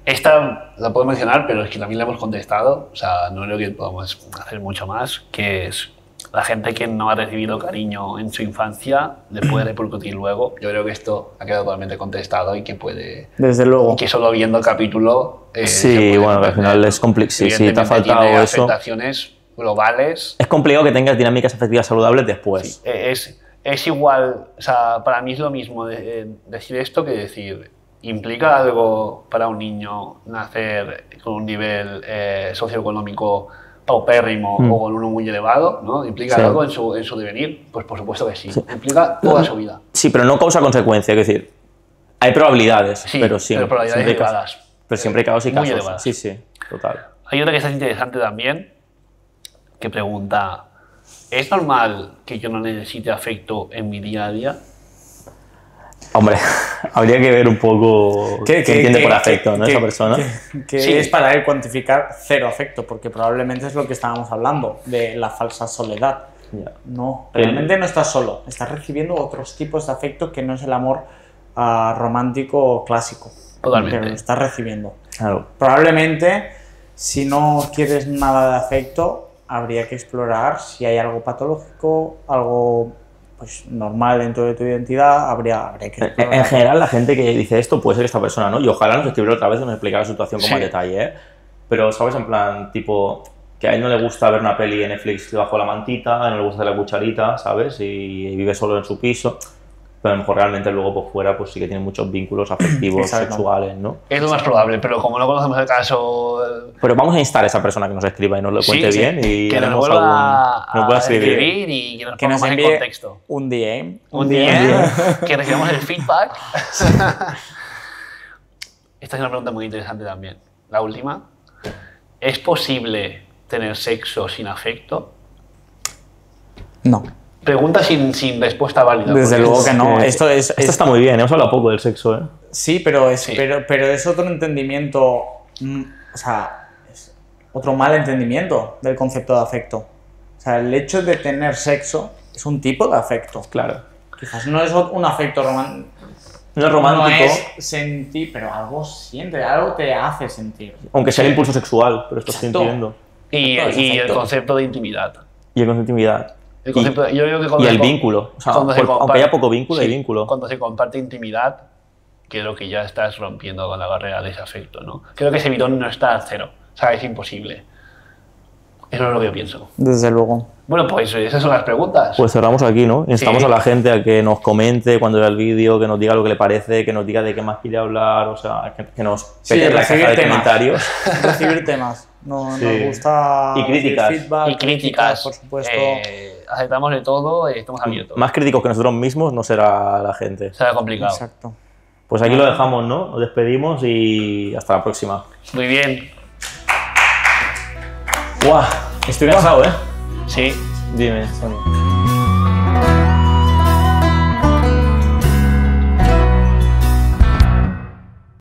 Esta la puedo mencionar, pero es que también la hemos contestado, o sea, no creo que podamos hacer mucho más, que es la gente que no ha recibido cariño en su infancia le puede repercutir luego. Yo creo que esto ha quedado totalmente contestado y que puede... Desde luego. Que solo viendo el capítulo... Sí, se puede bueno, que al entender. final es complicado. Sí, te ha Evidentemente faltado tiene eso. afectaciones globales. Es complicado que tengas dinámicas afectivas saludables después. Es igual, o sea, para mí es lo mismo decir esto que decir, ¿implica algo para un niño nacer con un nivel socioeconómico paupérrimo o con uno muy elevado? ¿No? ¿Implica Sí. algo en su devenir? Pues por supuesto que sí. Implica toda su vida. Sí, pero no causa consecuencia, es decir, hay probabilidades, Sí, pero sí. probabilidades siempre hay casos. elevadas. Pero siempre hay casos y Muy casos. elevadas. Sí, sí, total. Hay otra que es interesante también, que pregunta, ¿es normal que yo no necesite afecto en mi día a día? Hombre, habría que ver un poco qué entiende por afecto, ¿no? Esa persona. Que Sí. es para él cuantificar cero afecto, porque probablemente es lo que estábamos hablando, de la falsa soledad. Ya. No, realmente no estás solo, estás recibiendo otros tipos de afecto que no es el amor romántico clásico. Totalmente. Pero lo estás recibiendo. Claro. Probablemente, si no quieres nada de afecto, habría que explorar si hay algo patológico, algo pues normal dentro de tu identidad, habría que explorar. En general, la gente que dice esto puede ser esta persona, ¿no? Y ojalá nos escribiera otra vez y nos explicara la situación con Sí. más detalle, ¿eh? Pero, ¿sabes? En plan, tipo, que a él no le gusta ver una peli en Netflix bajo la mantita, no le gusta hacer la cucharita, ¿sabes? Y vive solo en su piso. Pero a lo mejor realmente luego por fuera pues sí que tiene muchos vínculos afectivos, Exacto. sexuales, ¿no? Es lo más probable, pero como no conocemos el caso... Pero vamos a instar a esa persona que nos escriba y nos lo Sí, cuente sí. bien y que nos haremos vuelva nos pueda a escribir. escribir y que nos Que ponga nos más en envíe contexto. un DM. Un día que recibamos el feedback. Esta es una pregunta muy interesante también. La última. ¿Es posible tener sexo sin afecto? No, Pregunta sin respuesta válida. desde porque luego que no. Esto está muy bien, hemos hablado poco del sexo, ¿eh? Sí, pero es, Sí. pero es otro entendimiento, o sea, es otro mal entendimiento del concepto de afecto. O sea, el hecho de tener sexo es un tipo de afecto. Claro. Quizás no es un afecto romántico. No es romántico, No es sentir, pero algo siente, algo te hace sentir. aunque sea el impulso sexual, pero esto estoy Exacto. entiendo. Y Exacto, es el afecto. concepto de intimidad. Y el concepto de intimidad. El concepto, yo creo que cuando Y se el com- vínculo. O sea, cuando se aunque comparte- haya poco vínculo, hay sí, vínculo. Cuando se comparte intimidad, creo que ya estás rompiendo con la barrera de ese afecto, ¿no? Creo que ese bidón no está al cero. O sea, es imposible. Eso es lo que yo pienso. Desde luego. Bueno, pues esas son las preguntas. Pues cerramos aquí, ¿no? Instamos Sí. a la gente a que nos comente cuando vea el vídeo, que nos diga lo que le parece, que nos diga de qué más quiere hablar, o sea, que nos Sí, pete en la recibir caja de temas. comentarios. Recibir temas. No, Sí. Nos gusta Y críticas. recibir feedback, Y críticas, por supuesto. aceptamos de todo, estamos abiertos. Más críticos que nosotros mismos no será la gente. Será complicado. Exacto. Pues aquí lo dejamos, ¿no? Nos despedimos y hasta la próxima. Muy bien. ¡Guau! Estoy cansado, ¿eh? Sí. Dime, Sonia.